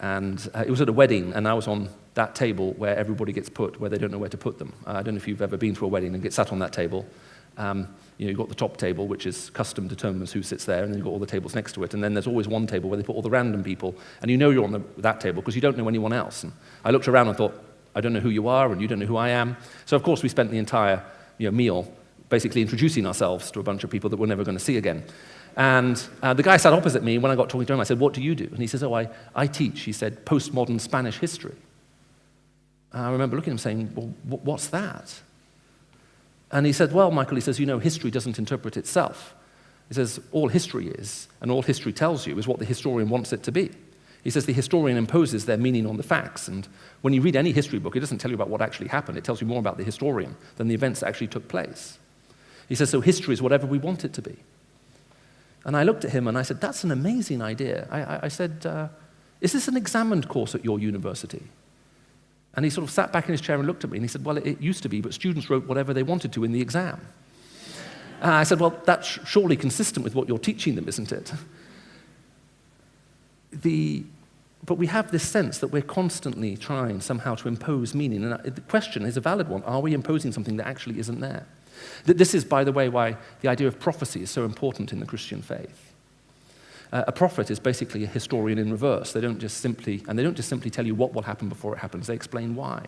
And it was at a wedding, and I was on that table where everybody gets put, where they don't know where to put them. I don't know if you've ever been to a wedding and get sat on that table. You've got the top table, which is custom determines who sits there, and then you've got all the tables next to it. And then there's always one table where they put all the random people, and you're on that table because you don't know anyone else. And I looked around and thought, I don't know who you are, and you don't know who I am. So, of course, we spent the entire meal basically introducing ourselves to a bunch of people that we're never going to see again. And the guy sat opposite me. When I got talking to him, I said, what do you do? And he says, I teach, he said, postmodern Spanish history. I remember looking at him saying, well, what's that? And he said, well, Michael, he says, history doesn't interpret itself. He says, all history is, and all history tells you, is what the historian wants it to be. He says the historian imposes their meaning on the facts, and when you read any history book, it doesn't tell you about what actually happened. It tells you more about the historian than the events that actually took place. He says, so history is whatever we want it to be. And I looked at him and I said, that's an amazing idea. I said, is this an examined course at your university? And he sort of sat back in his chair and looked at me, and he said, well, it used to be, but students wrote whatever they wanted to in the exam. I said, well, that's surely consistent with what you're teaching them, isn't it? But we have this sense that we're constantly trying somehow to impose meaning. And the question is a valid one. Are we imposing something that actually isn't there? This is, by the way, why the idea of prophecy is so important in the Christian faith. A prophet is basically a historian in reverse. They don't just simply tell you what will happen before it happens. They explain why.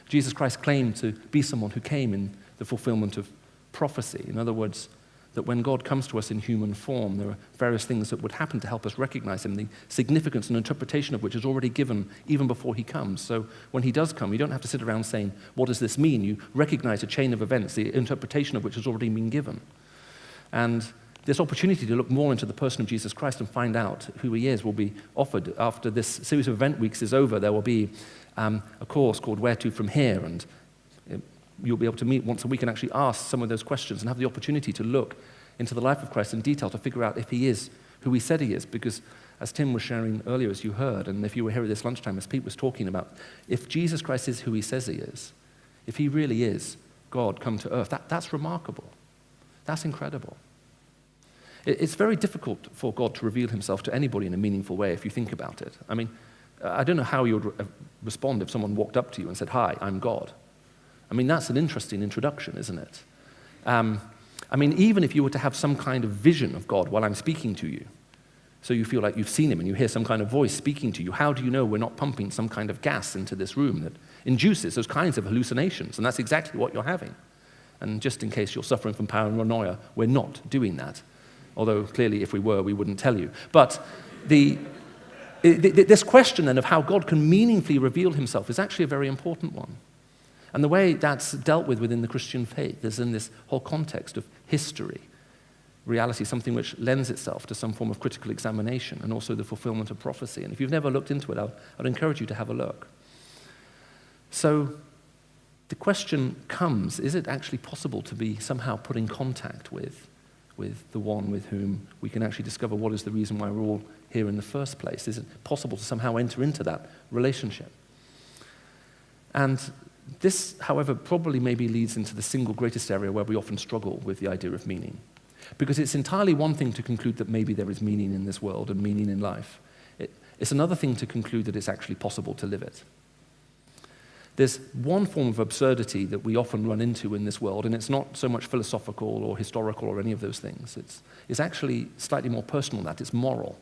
Jesus Christ claimed to be someone who came in the fulfillment of prophecy. In other words, that when God comes to us in human form, there are various things that would happen to help us recognize him, the significance and interpretation of which is already given even before he comes. So when he does come, you don't have to sit around saying, what does this mean? You recognize a chain of events, the interpretation of which has already been given. And this opportunity to look more into the person of Jesus Christ and find out who he is will be offered. After this series of event weeks is over, there will be a course called Where to From Here, and you'll be able to meet once a week and actually ask some of those questions and have the opportunity to look into the life of Christ in detail to figure out if he is who he said he is. Because as Tim was sharing earlier, as you heard, and if you were here at this lunchtime, as Pete was talking about, if Jesus Christ is who he says he is, if he really is God come to earth, that's remarkable. That's incredible. It's very difficult for God to reveal himself to anybody in a meaningful way if you think about it. I mean, I don't know how you would respond if someone walked up to you and said, hi, I'm God. I mean, that's an interesting introduction, isn't it? I mean, even if you were to have some kind of vision of God while I'm speaking to you, so you feel like you've seen him and you hear some kind of voice speaking to you, how do you know we're not pumping some kind of gas into this room that induces those kinds of hallucinations? And that's exactly what you're having. And just in case you're suffering from paranoia, we're not doing that. Although clearly if we were, we wouldn't tell you. But this question then of how God can meaningfully reveal himself is actually a very important one. And the way that's dealt with within the Christian faith is in this whole context of history, reality, something which lends itself to some form of critical examination and also the fulfillment of prophecy. And if you've never looked into it, I'd encourage you to have a look. So the question comes, is it actually possible to be somehow put in contact with the one with whom we can actually discover what is the reason why we're all here in the first place? Is it possible to somehow enter into that relationship? And this, however, probably maybe leads into the single greatest area where we often struggle with the idea of meaning. Because it's entirely one thing to conclude that maybe there is meaning in this world and meaning in life. It's another thing to conclude that it's actually possible to live it. There's one form of absurdity that we often run into in this world, and it's not so much philosophical or historical or any of those things. It's actually slightly more personal than that. It's moral.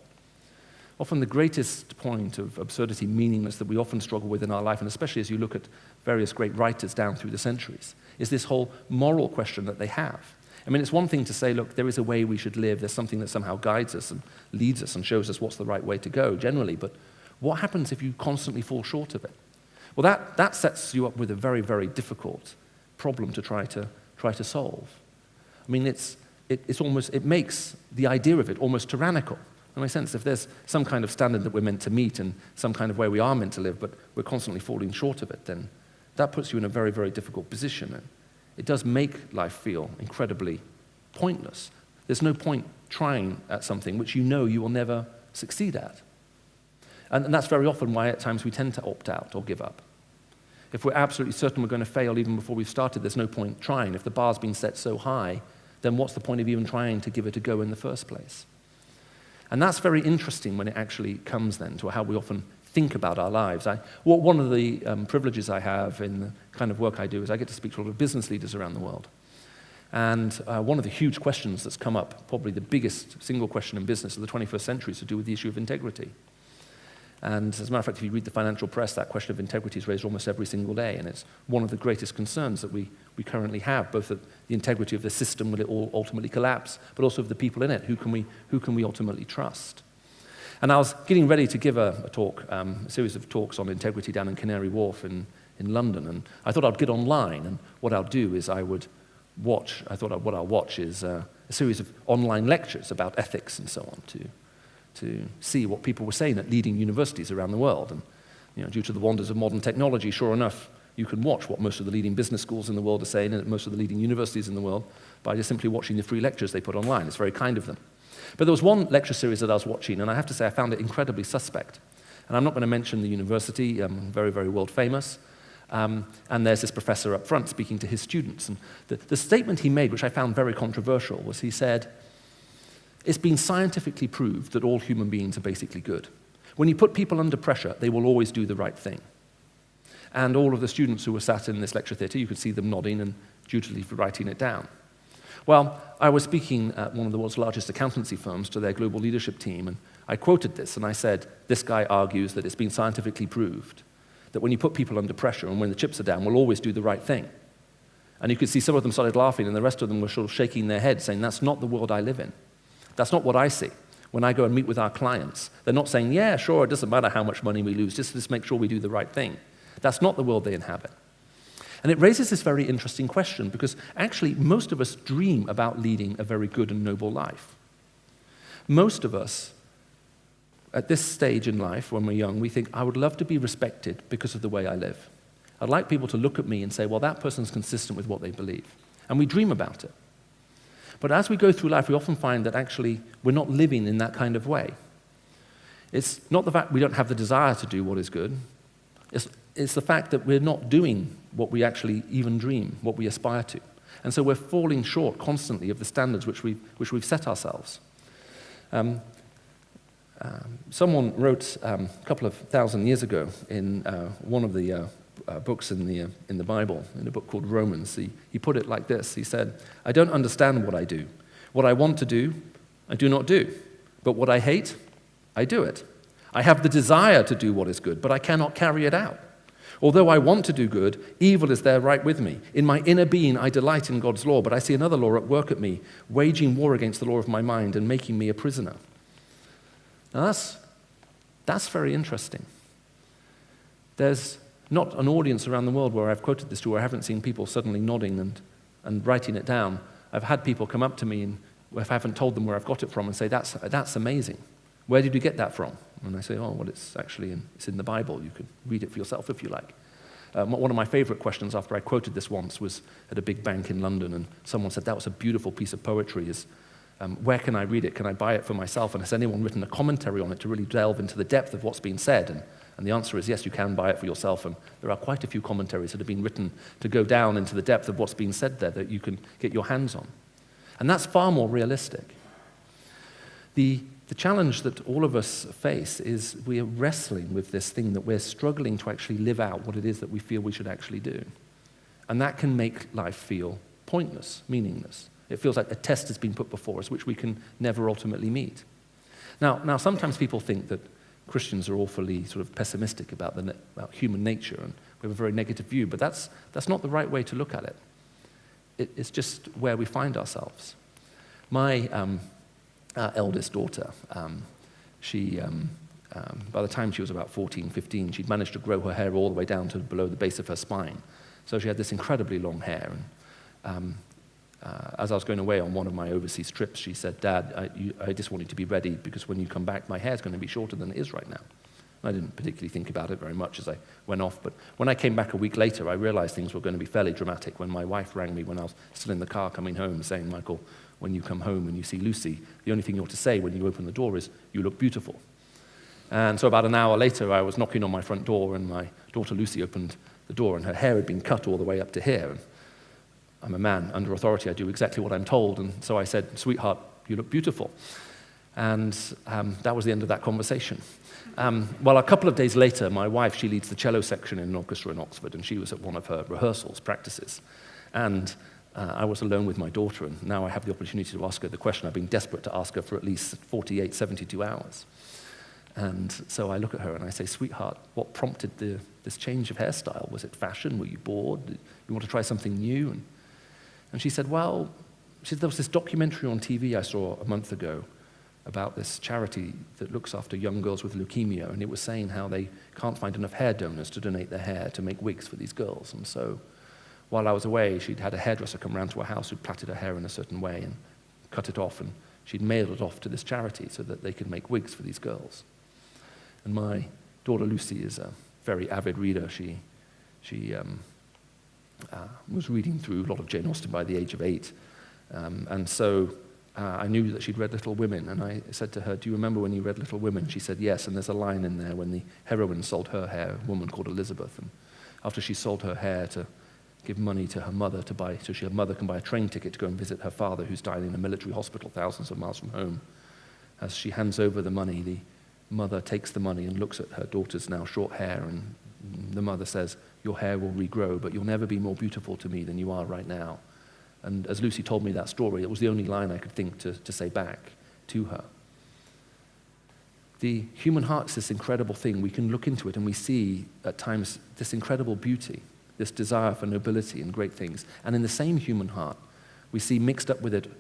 Often the greatest point of absurdity, meaningless, that we often struggle with in our life, and especially as you look at various great writers down through the centuries, is this whole moral question that they have. I mean, it's one thing to say, look, there is a way we should live, there's something that somehow guides us and leads us and shows us what's the right way to go, generally, but what happens if you constantly fall short of it? Well, that sets you up with a very, very difficult problem to try to solve. I mean, it makes the idea of it almost tyrannical. In my sense, if there's some kind of standard that we're meant to meet and some kind of way we are meant to live, but we're constantly falling short of it, then that puts you in a very, very difficult position. And it does make life feel incredibly pointless. There's no point trying at something which you know you will never succeed at. And that's very often why at times we tend to opt out or give up. If we're absolutely certain we're going to fail even before we've started, there's no point trying. If the bar's been set so high, then what's the point of even trying to give it a go in the first place? And that's very interesting when it actually comes then to how we often think about our lives. One of the privileges I have in the kind of work I do is I get to speak to a lot of business leaders around the world. And one of the huge questions that's come up, probably the biggest single question in business of the 21st century, is to do with the issue of integrity. And as a matter of fact, if you read the financial press, that question of integrity is raised almost every single day, and it's one of the greatest concerns that we currently have, both of the integrity of the system, will it all ultimately collapse, but also of the people in it, who can we ultimately trust? And I was getting ready to give a talk, a series of talks on integrity down in Canary Wharf in London, and I thought I'd get online, and what I'll do is I would I thought what I'll watch is a series of online lectures about ethics and so on to see what people were saying at leading universities around the world. And due to the wonders of modern technology, sure enough, you can watch what most of the leading business schools in the world are saying and most of the leading universities in the world by just simply watching the free lectures they put online. It's very kind of them. But there was one lecture series that I was watching, and I have to say I found it incredibly suspect. And I'm not going to mention the university, very, very world famous. And there's this professor up front speaking to his students. And the statement he made, which I found very controversial, was he said, it's been scientifically proved that all human beings are basically good. When you put people under pressure, they will always do the right thing. And all of the students who were sat in this lecture theatre, you could see them nodding and dutifully writing it down. Well, I was speaking at one of the world's largest accountancy firms to their global leadership team, and I quoted this, and I said, this guy argues that it's been scientifically proved that when you put people under pressure and when the chips are down, we'll always do the right thing. And you could see some of them started laughing, and the rest of them were sort of shaking their heads, saying, that's not the world I live in. That's not what I see. When I go and meet with our clients, they're not saying, yeah, sure, it doesn't matter how much money we lose, just make sure we do the right thing. That's not the world they inhabit. And it raises this very interesting question, because actually most of us dream about leading a very good and noble life. Most of us, at this stage in life, when we're young, we think, I would love to be respected because of the way I live. I'd like people to look at me and say, well, that person's consistent with what they believe. And we dream about it. But as we go through life, we often find that actually we're not living in that kind of way. It's not the fact we don't have the desire to do what is good. It's the fact that we're not doing what we actually even dream, what we aspire to. And so we're falling short constantly of the standards which we've set ourselves. Someone wrote a couple of thousand years ago in one of the books in the Bible, in a book called Romans, he put it like this. He said, I don't understand what I do. What I want to do, I do not do. But what I hate, I do it. I have the desire to do what is good, but I cannot carry it out. Although I want to do good, evil is there right with me. In my inner being, I delight in God's law, but I see another law at work at me, waging war against the law of my mind and making me a prisoner. Now that's very interesting. There's not an audience around the world where I've quoted this to where I haven't seen people suddenly nodding and writing it down. I've had people come up to me, and if I haven't told them where I've got it from, and say, that's amazing. Where did you get that from? And I say, oh, well, it's in the Bible. You can read it for yourself if you like. One of my favorite questions after I quoted this once was at a big bank in London, and someone said, that was a beautiful piece of poetry. Where can I read it? Can I buy it for myself? And has anyone written a commentary on it to really delve into the depth of what's been said? And the answer is yes, you can buy it for yourself. And there are quite a few commentaries that have been written to go down into the depth of what's been said there that you can get your hands on. And that's far more realistic. The challenge that all of us face is we are wrestling with this thing that we're struggling to actually live out what it is that we feel we should actually do. And that can make life feel pointless, meaningless. It feels like a test has been put before us, which we can never ultimately meet. Now sometimes people think that Christians are awfully sort of pessimistic about human nature, and we have a very negative view, but that's not the right way to look at it. It's just where we find ourselves. My eldest daughter, by the time she was about 14, 15, she'd managed to grow her hair all the way down to below the base of her spine. So she had this incredibly long hair. And as I was going away on one of my overseas trips, she said, Dad, I just want you to be ready because when you come back, my hair's going to be shorter than it is right now. And I didn't particularly think about it very much as I went off, but when I came back a week later, I realized things were going to be fairly dramatic when my wife rang me when I was still in the car coming home saying, Michael, when you come home and you see Lucy, the only thing you ought to say when you open the door is, you look beautiful. And so about an hour later, I was knocking on my front door, and my daughter Lucy opened the door, and her hair had been cut all the way up to here. And I'm a man under authority. I do exactly what I'm told. And so I said, sweetheart, you look beautiful. And that was the end of that conversation. Well, a couple of days later, my wife, she leads the cello section in an orchestra in Oxford, and she was at one of her rehearsals, practices. And I was alone with my daughter, and now I have the opportunity to ask her the question I've been desperate to ask her for at least 48, 72 hours. And so I look at her and I say, sweetheart, what prompted this change of hairstyle? Was it fashion? Were you bored? Did you want to try something new? And she said, well, there was this documentary on TV I saw a month ago about this charity that looks after young girls with leukemia, and it was saying how they can't find enough hair donors to donate their hair to make wigs for these girls. And so while I was away, she'd had a hairdresser come round to her house who'd plaited her hair in a certain way and cut it off, and she'd mailed it off to this charity so that they could make wigs for these girls. And my daughter Lucy is a very avid reader. She was reading through a lot of Jane Austen by the age of 8. And so I knew that she'd read Little Women, and I said to her, "Do you remember when you read Little Women?" She said, "Yes," and there's a line in there when the heroine sold her hair, a woman called Elizabeth, and after she sold her hair to give money to her mother to buy, so her mother can buy a train ticket to go and visit her father who's dying in a military hospital thousands of miles from home. As she hands over the money, the mother takes the money and looks at her daughter's now short hair, and the mother says, "Your hair will regrow, but you'll never be more beautiful to me than you are right now." And as Lucy told me that story, it was the only line I could think to say back to her. The human heart is this incredible thing. We can look into it and we see at times this incredible beauty, this desire for nobility and great things. And in the same human heart, we see mixed up with it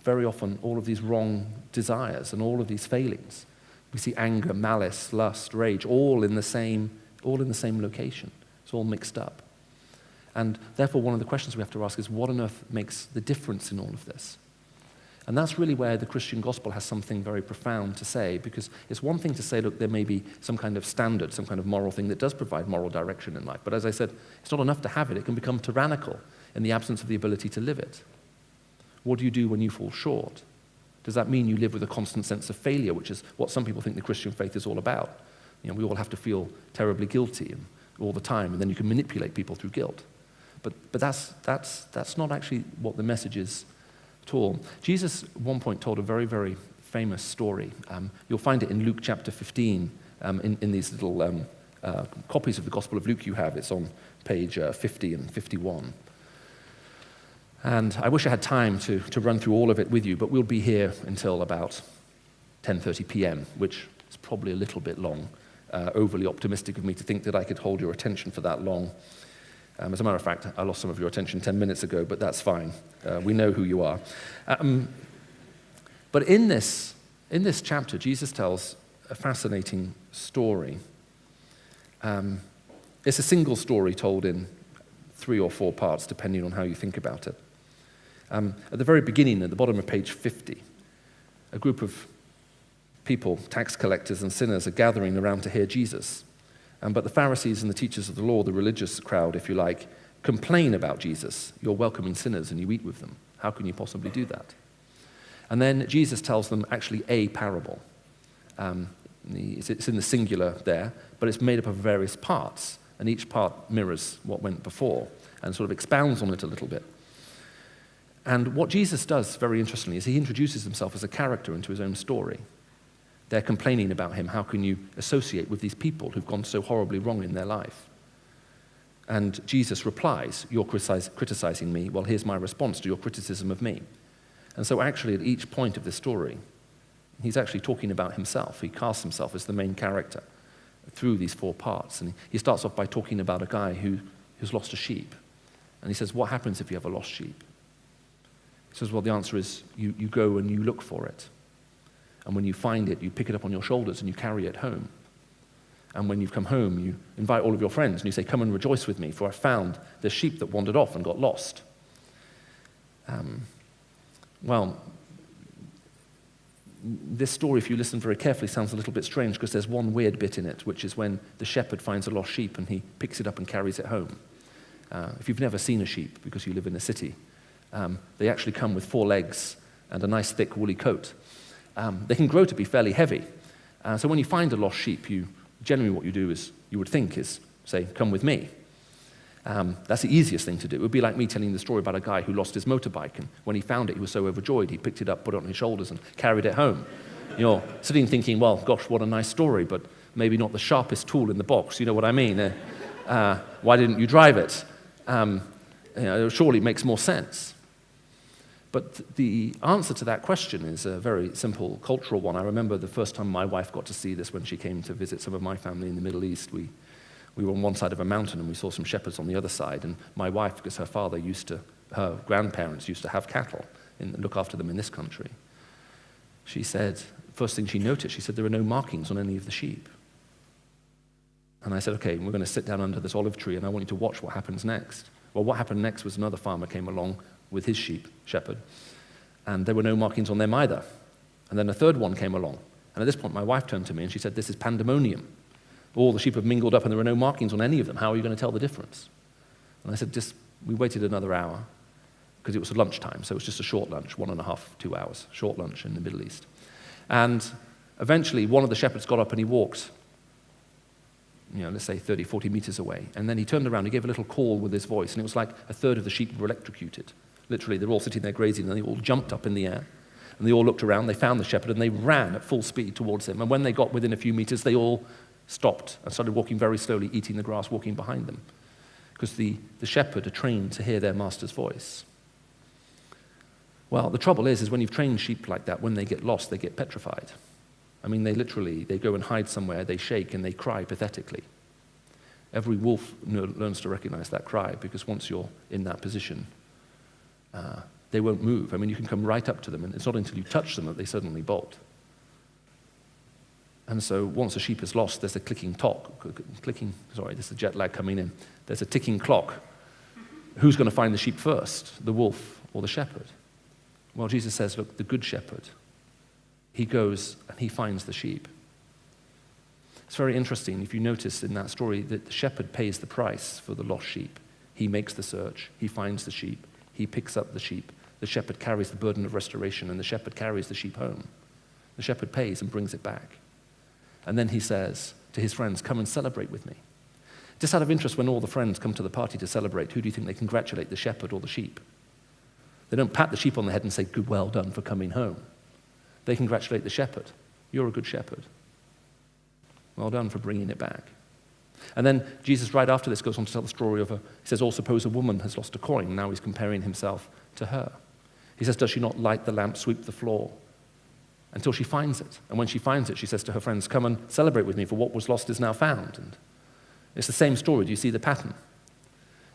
very often all of these wrong desires and all of these failings. We see anger, malice, lust, rage, all in the same location. It's all mixed up. And therefore, one of the questions we have to ask is, what on earth makes the difference in all of this? And that's really where the Christian gospel has something very profound to say, because it's one thing to say, look, there may be some kind of standard, some kind of moral thing that does provide moral direction in life. But as I said, it's not enough to have it. It can become tyrannical in the absence of the ability to live it. What do you do when you fall short? Does that mean you live with a constant sense of failure, which is what some people think the Christian faith is all about? You know, we all have to feel terribly guilty all the time, and then you can manipulate people through guilt. But that's not actually what the message is at all. Jesus at one point told a very, very famous story. You'll find it in Luke chapter 15 in these little copies of the Gospel of Luke you have. It's on page 50 and 51. And I wish I had time to run through all of it with you, but we'll be here until about 10:30 p.m., which is probably a little bit long. Overly optimistic of me to think that I could hold your attention for that long. As a matter of fact, I lost some of your attention 10 minutes ago, but that's fine. We know who you are. But in this chapter, Jesus tells a fascinating story. It's a single story told in 3 or 4 parts, depending on how you think about it. At the very beginning, at the bottom of page 50, a group of people, tax collectors and sinners, are gathering around to hear Jesus. But the Pharisees and the teachers of the law, the religious crowd, if you like, complain about Jesus. You're welcoming sinners and you eat with them. How can you possibly do that? And then Jesus tells them actually a parable. It's in the singular there, but it's made up of various parts, and each part mirrors what went before and sort of expounds on it a little bit. And what Jesus does, very interestingly, is he introduces himself as a character into his own story. They're complaining about him. How can you associate with these people who've gone so horribly wrong in their life? And Jesus replies, "You're criticizing me. Well, here's my response to your criticism of me." And so actually at each point of this story, he's actually talking about himself. He casts himself as the main character through these 4 parts. And he starts off by talking about a guy who's lost a sheep. And he says, what happens if you have a lost sheep? He says, well, the answer is you go and you look for it. And when you find it, you pick it up on your shoulders and you carry it home. And when you've come home, you invite all of your friends and you say, come and rejoice with me, for I found the sheep that wandered off and got lost. Well, this story, if you listen very carefully, sounds a little bit strange because there's one weird bit in it, which is when the shepherd finds a lost sheep and he picks it up and carries it home. If you've never seen a sheep because you live in a city, they actually come with 4 legs and a nice thick woolly coat. They can grow to be fairly heavy. So when you find a lost sheep, generally what you do is, you would think is, say, come with me. That's the easiest thing to do. It would be like me telling the story about a guy who lost his motorbike, and when he found it, he was so overjoyed, he picked it up, put it on his shoulders, and carried it home. You're sitting thinking, well, gosh, what a nice story, but maybe not the sharpest tool in the box, you know what I mean? Why didn't you drive it? Surely it makes more sense. But the answer to that question is a very simple cultural one. I remember the first time my wife got to see this when she came to visit some of my family in the Middle East. We were on one side of a mountain and we saw some shepherds on the other side. And my wife, because her grandparents used to have cattle and look after them in this country, she said, first thing she noticed, she said, there are no markings on any of the sheep. And I said, okay, we're going to sit down under this olive tree and I want you to watch what happens next. Well, what happened next was another farmer came along with his shepherd, and there were no markings on them either. And then a third one came along. And at this point, my wife turned to me and she said, "This is pandemonium. All the sheep have mingled up and there are no markings on any of them. How are you going to tell the difference?" And I said, we waited another hour because it was lunchtime, so it was just a short lunch, 1.5, 2 hours, short lunch in the Middle East. And eventually, one of the shepherds got up and he walked, let's say 30, 40 meters away. And then he turned around, he gave a little call with his voice, and it was like a third of the sheep were electrocuted. Literally, they were all sitting there grazing, and they all jumped up in the air. And they all looked around, they found the shepherd, and they ran at full speed towards him. And when they got within a few meters, they all stopped and started walking very slowly, eating the grass, walking behind them. Because the shepherd are trained to hear their master's voice. Well, the trouble is when you've trained sheep like that, when they get lost, they get petrified. I mean, they go and hide somewhere, they shake, and they cry pathetically. Every wolf learns to recognize that cry, because once you're in that position, they won't move. I mean, you can come right up to them, and it's not until you touch them that they suddenly bolt. And so once a sheep is lost, there's a this is the jet lag coming in. There's a ticking clock. Who's going to find the sheep first, the wolf or the shepherd? Well, Jesus says, look, the good shepherd, he goes and he finds the sheep. It's very interesting, if you notice in that story, that the shepherd pays the price for the lost sheep. He makes the search, he finds the sheep, he picks up the sheep. The shepherd carries the burden of restoration, and the shepherd carries the sheep home. The shepherd pays and brings it back. And then he says to his friends, "Come and celebrate with me." Just out of interest, when all the friends come to the party to celebrate, who do you think they congratulate, the shepherd or the sheep? They don't pat the sheep on the head and say, "Good, well done for coming home." They congratulate the shepherd. "You're a good shepherd. Well done for bringing it back." And then Jesus, right after this, goes on to tell the story he says, "Or suppose a woman has lost a coin." Now he's comparing himself to her. He says, "Does she not light the lamp, sweep the floor, until she finds it? And when she finds it, she says to her friends, 'Come and celebrate with me, for what was lost is now found.'" And it's the same story. Do you see the pattern?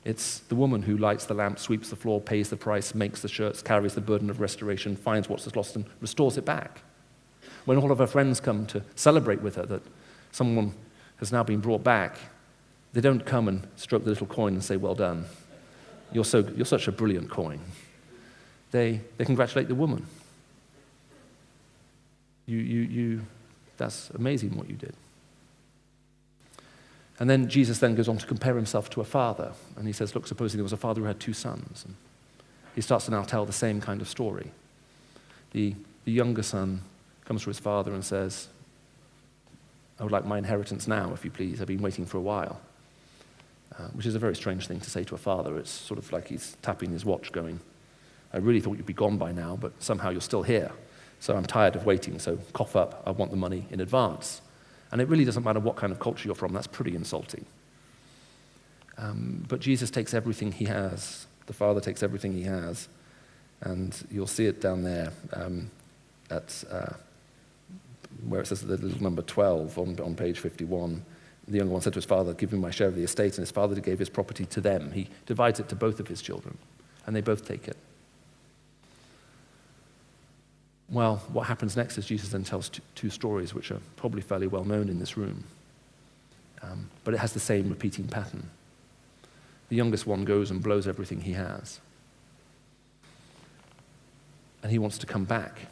It's the woman who lights the lamp, sweeps the floor, pays the price, makes the shirts, carries the burden of restoration, finds what's lost, and restores it back. When all of her friends come to celebrate with her that someone has now been brought back, they don't come and stroke the little coin and say, "Well done. You're such a brilliant coin." They congratulate the woman. That's amazing what you did. And then Jesus then goes on to compare himself to a father. And he says, look, supposing there was a father who had 2 sons. And he starts to now tell the same kind of story. The younger son comes to his father and says, "I would like my inheritance now, if you please. I've been waiting for a while." Which is a very strange thing to say to a father. It's sort of like he's tapping his watch going, "I really thought you'd be gone by now, but somehow you're still here. So I'm tired of waiting, so cough up, I want the money in advance." And it really doesn't matter what kind of culture you're from, that's pretty insulting. But Jesus takes everything he has, the Father takes everything he has, and you'll see it down there at where it says the little number 12 on page 51. The younger one said to his father, "Give me my share of the estate," and his father gave his property to them. He divides it to both of his children, and they both take it. Well, what happens next is Jesus then tells 2 stories, which are probably fairly well known in this room. But it has the same repeating pattern. The youngest one goes and blows everything he has. And he wants to come back.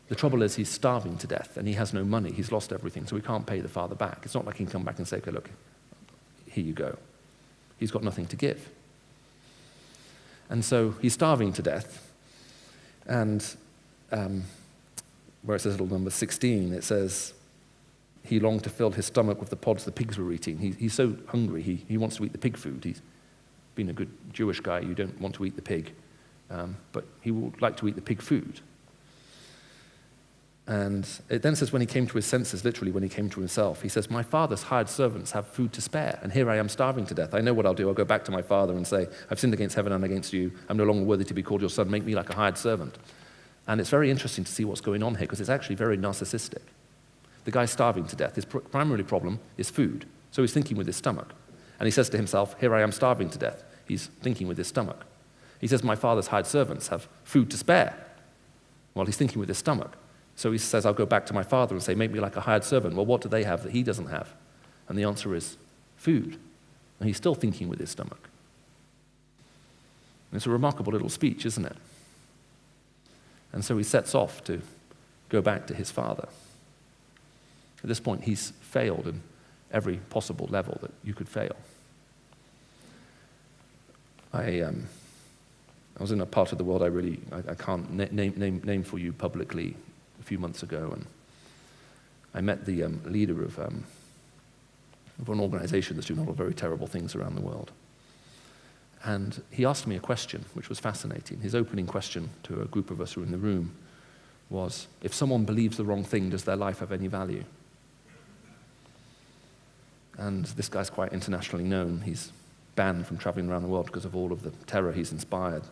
The trouble is he's starving to death, and he has no money. He's lost everything, so he can't pay the father back. It's not like he can come back and say, "Okay, look, here you go." He's got nothing to give. And so he's starving to death. And where it says little number 16, it says, he longed to fill his stomach with the pods the pigs were eating. He's so hungry, he wants to eat the pig food. He's been a good Jewish guy, you don't want to eat the pig. But he would like to eat the pig food. And it then says when he came to his senses, literally when he came to himself, he says, "My father's hired servants have food to spare, and here I am starving to death. I know what I'll do. I'll go back to my father and say, 'I've sinned against heaven and against you. I'm no longer worthy to be called your son. Make me like a hired servant.'" And it's very interesting to see what's going on here, because it's actually very narcissistic. The guy's starving to death. His primary problem is food. So he's thinking with his stomach. And he says to himself, "Here I am starving to death." He's thinking with his stomach. He says, "My father's hired servants have food to spare." Well, he's thinking with his stomach. So he says, "I'll go back to my father and say, 'Make me like a hired servant.' Well, what do they have that he doesn't have?" And the answer is food. And he's still thinking with his stomach. And it's a remarkable little speech, isn't it? And so he sets off to go back to his father. At this point, he's failed in every possible level that you could fail. I was in a part of the world I can't name for you publicly a few months ago, and I met the leader of an organization that's doing a lot of very terrible things around the world. And he asked me a question, which was fascinating. His opening question to a group of us who were in the room was, if someone believes the wrong thing, does their life have any value? And this guy's quite internationally known. He's banned from traveling around the world because of all of the terror he's inspired.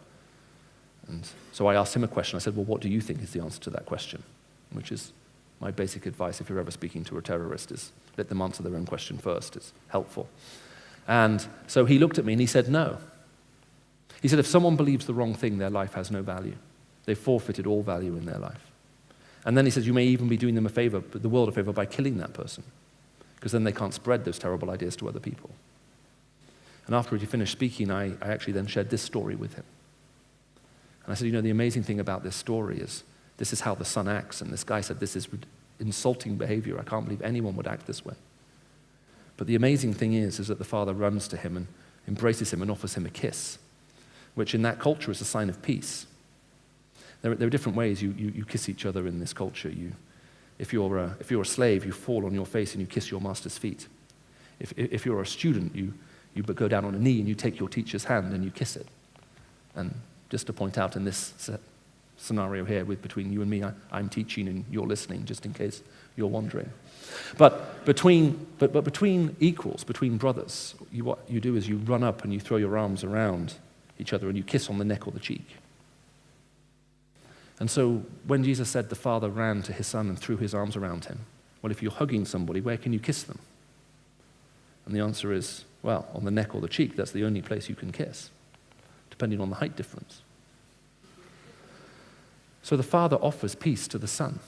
And so I asked him a question. I said, well, what do you think is the answer to that question? Which is my basic advice if you're ever speaking to a terrorist, is let them answer their own question first. It's helpful. And so he looked at me and he said, no. He said, if someone believes the wrong thing, their life has no value. They've forfeited all value in their life. And then he says, you may even be doing them a favor, the world a favor, by killing that person, because then they can't spread those terrible ideas to other people. And after he finished speaking, I actually then shared this story with him. And I said, the amazing thing about this story is this is how the son acts. And this guy said, this is insulting behavior. I can't believe anyone would act this way. But the amazing thing is that the father runs to him and embraces him and offers him a kiss, which in that culture is a sign of peace. There are different ways you kiss each other in this culture. If you're a slave, you fall on your face and you kiss your master's feet. If you're a student, you go down on a knee and you take your teacher's hand and you kiss it. And just to point out in this scenario here between you and me, I'm teaching and you're listening, just in case you're wondering. But between equals, between brothers, what you do is you run up and you throw your arms around each other and you kiss on the neck or the cheek. And so when Jesus said the father ran to his son and threw his arms around him, well, if you're hugging somebody, where can you kiss them? And the answer is, well, on the neck or the cheek, that's the only place you can kiss, depending on the height difference. So the father offers peace to the son.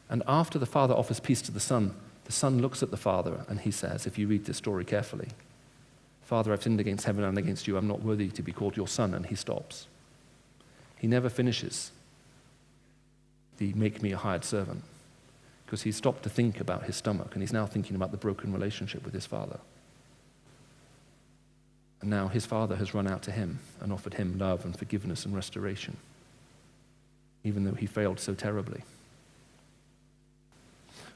And after the father offers peace to the son looks at the father and he says, if you read this story carefully, Father, I've sinned against heaven and against you. I'm not worthy to be called your son. And he stops. He never finishes the make me a hired servant, because he stopped to think about his stomach and he's now thinking about the broken relationship with his father. And now his father has run out to him and offered him love and forgiveness and restoration, even though he failed so terribly.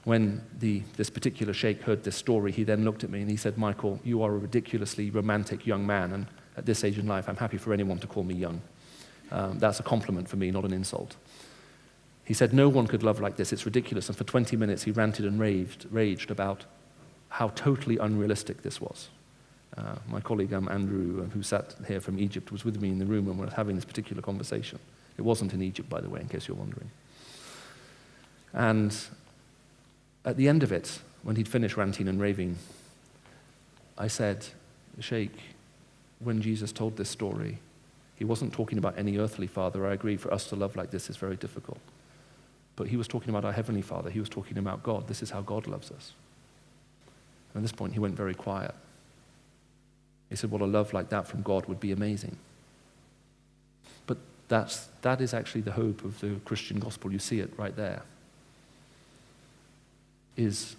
When this particular sheikh heard this story, he then looked at me and he said, Michael, you are a ridiculously romantic young man, and at this age in life, I'm happy for anyone to call me young. That's a compliment for me, not an insult. He said, no one could love like this, it's ridiculous. And for 20 minutes, he ranted and raged about how totally unrealistic this was. My colleague Andrew, who sat here from Egypt, was with me in the room when we were having this particular conversation. It wasn't in Egypt, by the way, in case you're wondering. And at the end of it, when he'd finished ranting and raving, I said, Sheikh, when Jesus told this story, he wasn't talking about any earthly father. I agree, for us to love like this is very difficult. But he was talking about our heavenly Father. He was talking about God. This is how God loves us. And at this point, he went very quiet. He said, well, a love like that from God would be amazing. But that is actually the hope of the Christian gospel. You see it right there. Is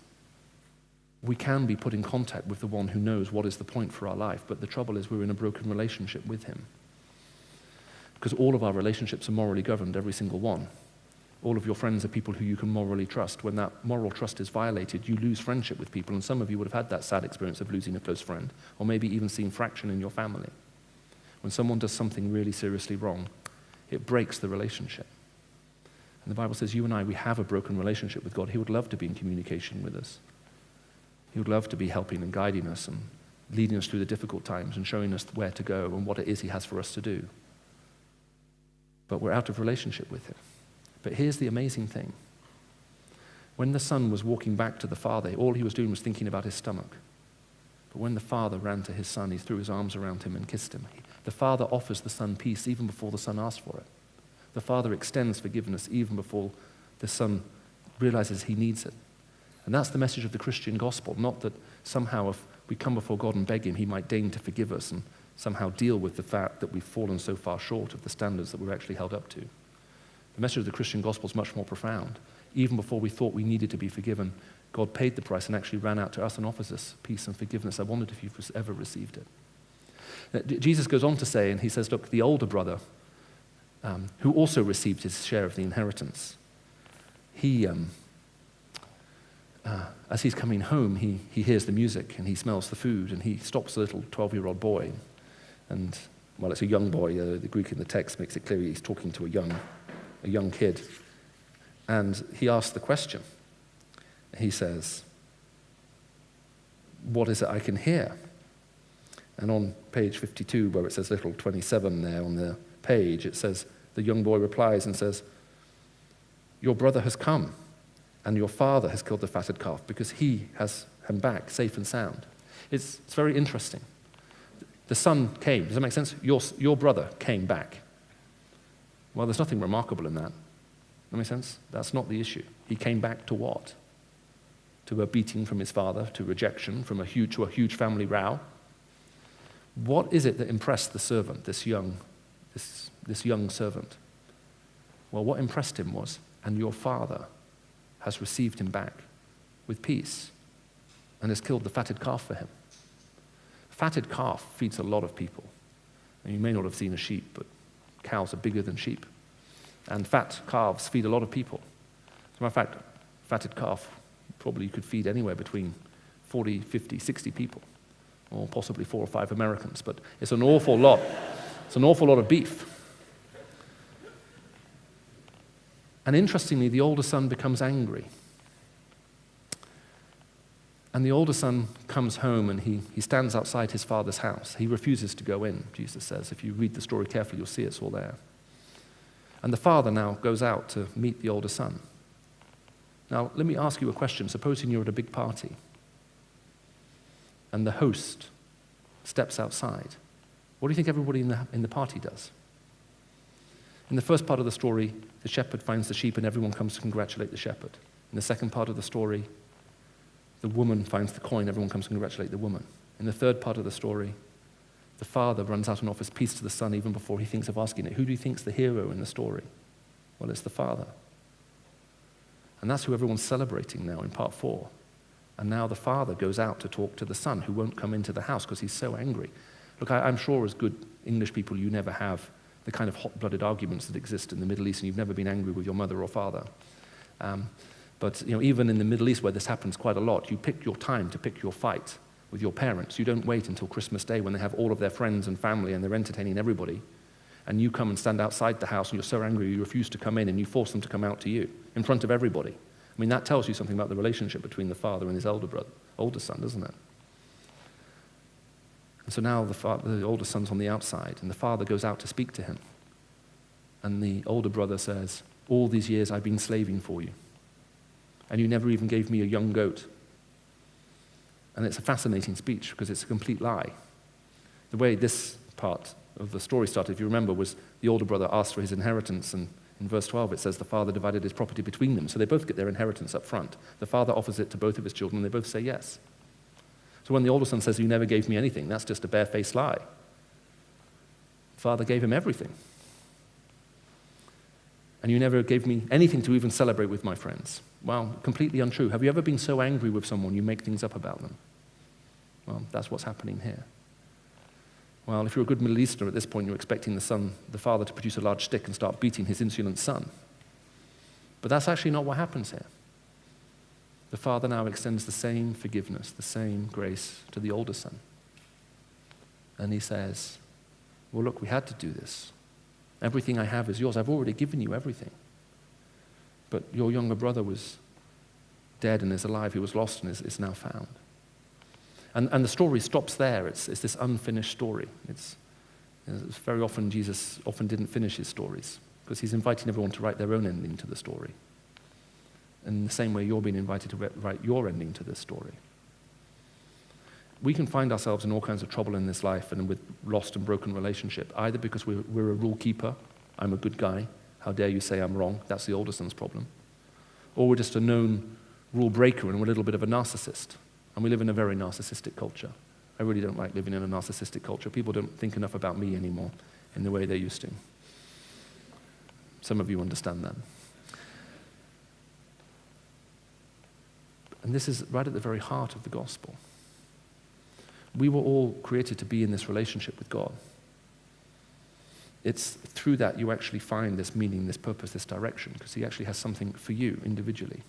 we can be put in contact with the one who knows what is the point for our life, but the trouble is we're in a broken relationship with him. Because all of our relationships are morally governed, every single one. All of your friends are people who you can morally trust. When that moral trust is violated, you lose friendship with people, and some of you would have had that sad experience of losing a close friend, or maybe even seeing fraction in your family. When someone does something really seriously wrong, it breaks the relationship. And the Bible says you and I, we have a broken relationship with God. He would love to be in communication with us. He would love to be helping and guiding us and leading us through the difficult times and showing us where to go and what it is he has for us to do. But we're out of relationship with him. But here's the amazing thing. When the son was walking back to the father, all he was doing was thinking about his stomach. But when the father ran to his son, he threw his arms around him and kissed him. The father offers the son peace even before the son asks for it. The father extends forgiveness even before the son realizes he needs it. And that's the message of the Christian gospel, not that somehow if we come before God and beg him, he might deign to forgive us and somehow deal with the fact that we've fallen so far short of the standards that we're actually held up to. The message of the Christian gospel is much more profound. Even before we thought we needed to be forgiven, God paid the price and actually ran out to us and offers us peace and forgiveness. I wondered if you've ever received it. Jesus goes on to say, and he says, look, the older brother, who also received his share of the inheritance, he, as he's coming home, he hears the music and he smells the food, and he stops the little 12-year-old boy. And, well, it's a young boy. The Greek in the text makes it clear he's talking to a young kid. And he asks the question. He says, what is it I can hear? And on page 52, where it says little 27 there on the page, it says, the young boy replies and says, your brother has come, and your father has killed the fatted calf, because he has him back safe and sound. It's very interesting. The son came. Does that make sense? Your brother came back. Well, there's nothing remarkable in that. Does that make sense? That's not the issue. He came back to what? To a beating from his father, to rejection, to a huge family row. What is it that impressed the servant, this young servant? Well, what impressed him was, and your father has received him back with peace and has killed the fatted calf for him. Fatted calf feeds a lot of people. And you may not have seen a sheep, but cows are bigger than sheep. And fat calves feed a lot of people. As a matter of fact, fatted calf probably could feed anywhere between 40, 50, 60 people, or possibly 4 or 5 Americans. But it's an awful lot. It's an awful lot of beef. And interestingly, the older son becomes angry. And the older son comes home and he stands outside his father's house. He refuses to go in, Jesus says. If you read the story carefully, you'll see it's all there. And the father now goes out to meet the older son. Now, let me ask you a question. Supposing you're at a big party and the host steps outside. What do you think everybody in the party does? In the first part of the story, the shepherd finds the sheep and everyone comes to congratulate the shepherd. In the second part of the story, the woman finds the coin, everyone comes to congratulate the woman. In the third part of the story, the father runs out and offers peace to the son even before he thinks of asking it. Who do you think's the hero in the story? Well, it's the father. And that's who everyone's celebrating now in part 4. And now the father goes out to talk to the son, who won't come into the house because he's so angry. Look, I'm sure as good English people, you never have the kind of hot-blooded arguments that exist in the Middle East, and you've never been angry with your mother or father. But even in the Middle East, where this happens quite a lot, you pick your time to pick your fight with your parents. You don't wait until Christmas Day when they have all of their friends and family and they're entertaining everybody, and you come and stand outside the house and you're so angry you refuse to come in and you force them to come out to you in front of everybody. I mean, that tells you something about the relationship between the father and his older son, doesn't it? And so now the older son's on the outside, and the father goes out to speak to him. And the older brother says, all these years I've been slaving for you, and you never even gave me a young goat. And it's a fascinating speech because it's a complete lie. The way this part of the story started, if you remember, was the older brother asked for his inheritance, and in verse 12 it says the father divided his property between them. So they both get their inheritance up front. The father offers it to both of his children, and they both say yes. So when the older son says, you never gave me anything, that's just a barefaced lie. The father gave him everything. And you never gave me anything to even celebrate with my friends. Well, completely untrue. Have you ever been so angry with someone you make things up about them? Well, that's what's happening here. Well, if you're a good Middle Easterner at this point, you're expecting the father to produce a large stick and start beating his insolent son. But that's actually not what happens here. The father now extends the same forgiveness, the same grace to the older son. And he says, well, look, we had to do this. Everything I have is yours. I've already given you everything. But your younger brother was dead and is alive. He was lost and is now found. And the story stops there. It's this unfinished story. It's very often Jesus often didn't finish his stories because he's inviting everyone to write their own ending to the story. In the same way you're being invited to write your ending to this story. We can find ourselves in all kinds of trouble in this life and with lost and broken relationship, either because we're a rule keeper, I'm a good guy, how dare you say I'm wrong, that's the older son's problem, or we're just a known rule breaker and we're a little bit of a narcissist, and we live in a very narcissistic culture, I really don't like living in a narcissistic culture. People don't think enough about me anymore in the way they used to. Some of you understand that. And this is right at the very heart of the gospel. We were all created to be in this relationship with God. It's through that you actually find this meaning, this purpose, this direction, because he actually has something for you individually.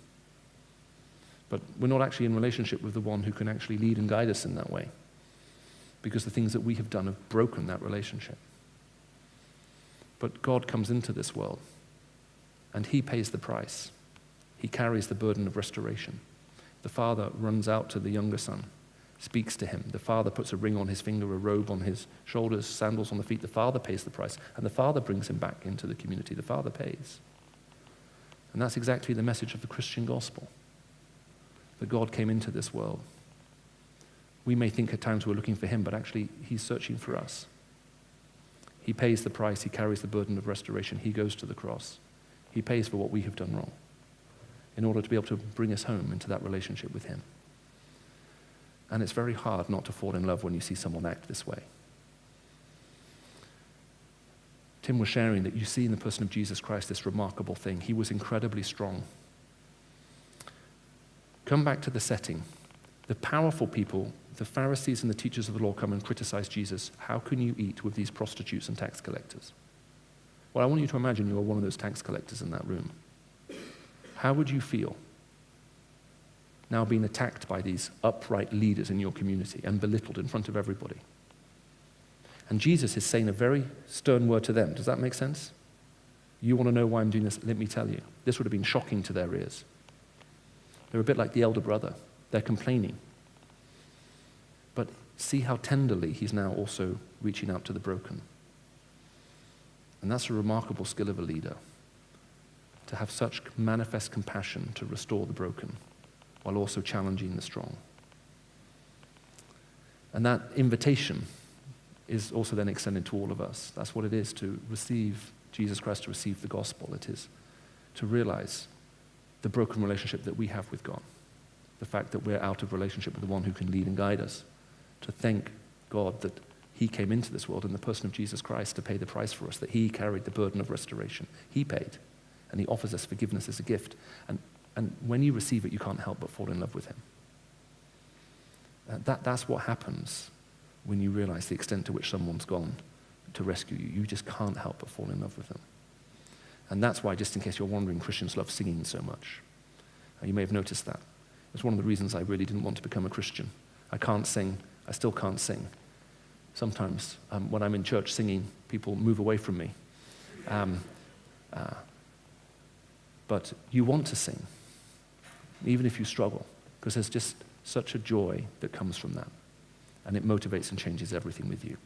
But we're not actually in relationship with the one who can actually lead and guide us in that way, because the things that we have done have broken that relationship. But God comes into this world, and he pays the price. He carries the burden of restoration. The father runs out to the younger son, speaks to him. The father puts a ring on his finger, a robe on his shoulders, sandals on the feet. The father pays the price, and the father brings him back into the community. The father pays. And that's exactly the message of the Christian gospel, that God came into this world. We may think at times we're looking for him, but actually he's searching for us. He pays the price. He carries the burden of restoration. He goes to the cross. He pays for what we have done wrong in order to be able to bring us home into that relationship with him. And it's very hard not to fall in love when you see someone act this way. Tim was sharing that you see in the person of Jesus Christ this remarkable thing. He was incredibly strong. Come back to the setting. The powerful people, the Pharisees and the teachers of the law, come and criticize Jesus. How can you eat with these prostitutes and tax collectors? Well, I want you to imagine you are one of those tax collectors in that room. How would you feel now being attacked by these upright leaders in your community and belittled in front of everybody? And Jesus is saying a very stern word to them. Does that make sense? You want to know why I'm doing this? Let me tell you. This would have been shocking to their ears. They're a bit like the elder brother. They're complaining. But see how tenderly he's now also reaching out to the broken. And that's a remarkable skill of a leader, to have such manifest compassion to restore the broken while also challenging the strong. And that invitation is also then extended to all of us. That's what it is to receive Jesus Christ, to receive the gospel. It is to realize the broken relationship that we have with God, the fact that we're out of relationship with the one who can lead and guide us, to thank God that he came into this world in the person of Jesus Christ to pay the price for us, that he carried the burden of restoration. He paid, and he offers us forgiveness as a gift. And when you receive it, you can't help but fall in love with him. That's what happens when you realize the extent to which someone's gone to rescue you. You just can't help but fall in love with them. And that's why, just in case you're wondering, Christians love singing so much. You may have noticed that. It's one of the reasons I really didn't want to become a Christian. I can't sing. I still can't sing. Sometimes when I'm in church singing, people move away from me. But you want to sing, even if you struggle, because there's just such a joy that comes from that. And it motivates and changes everything with you.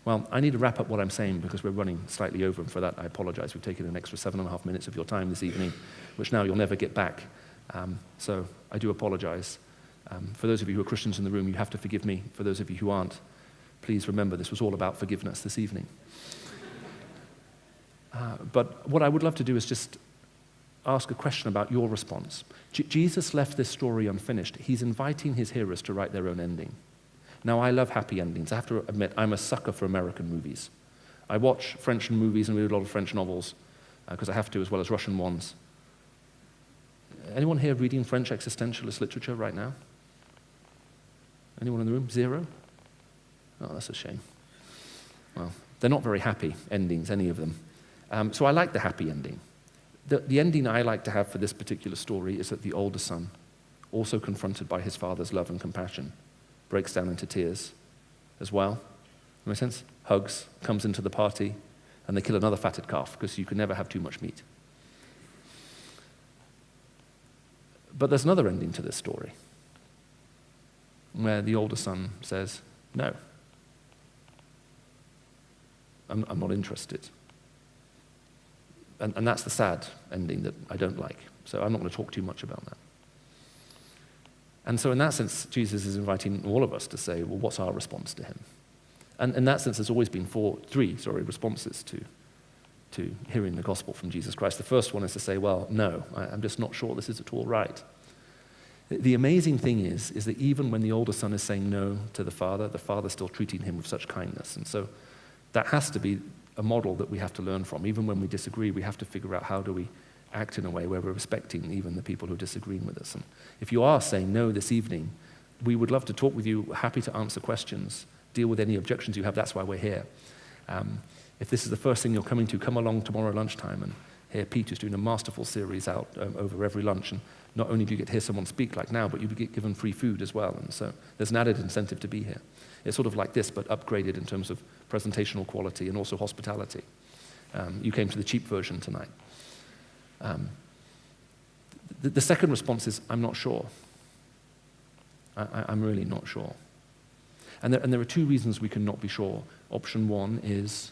Well, I need to wrap up what I'm saying because we're running slightly over, and for that I apologize. We've taken an extra 7.5 minutes of your time this evening, which now you'll never get back. So I do apologize. For those of you who are Christians in the room, you have to forgive me. For those of you who aren't, please remember this was all about forgiveness this evening. But what I would love to do is just ask a question about your response. Jesus left this story unfinished. He's inviting his hearers to write their own ending. Now, I love happy endings. I have to admit, I'm a sucker for American movies. I watch French movies and read a lot of French novels, because I have to, as well as Russian ones. Anyone here reading French existentialist literature right now? Anyone in the room? Zero? Oh, that's a shame. Well, they're not very happy endings, any of them. So I like the happy ending. The ending I like to have for this particular story is that the older son, also confronted by his father's love and compassion, breaks down into tears as well. Make sense? Hugs, comes into the party, and they kill another fatted calf because you can never have too much meat. But there's another ending to this story where the older son says, no, I'm not interested. And that's the sad ending that I don't like. So I'm not going to talk too much about that. And so in that sense, Jesus is inviting all of us to say, well, what's our response to him? And in that sense, there's always been three responses to hearing the gospel from Jesus Christ. The first one is to say, well, no, I'm just not sure this is at all right. The amazing thing is that even when the older son is saying no to the father's still treating him with such kindness. And so that has to be a model that we have to learn from. Even when we disagree, we have to figure out how do we act in a way where we're respecting even the people who are disagreeing with us. And if you are saying no this evening, we would love to talk with you, happy to answer questions, deal with any objections you have. That's why we're here. If this is the first thing you're coming to, come along tomorrow lunchtime and hear Pete, who's doing a masterful series out over every lunch. And not only do you get to hear someone speak like now, but you get given free food as well. And so there's an added incentive to be here. It's sort of like this, but upgraded in terms of presentational quality and also hospitality. You came to the cheap version tonight. The second response is, I'm not sure. I'm really not sure. And there are two reasons we can not be sure. Option one is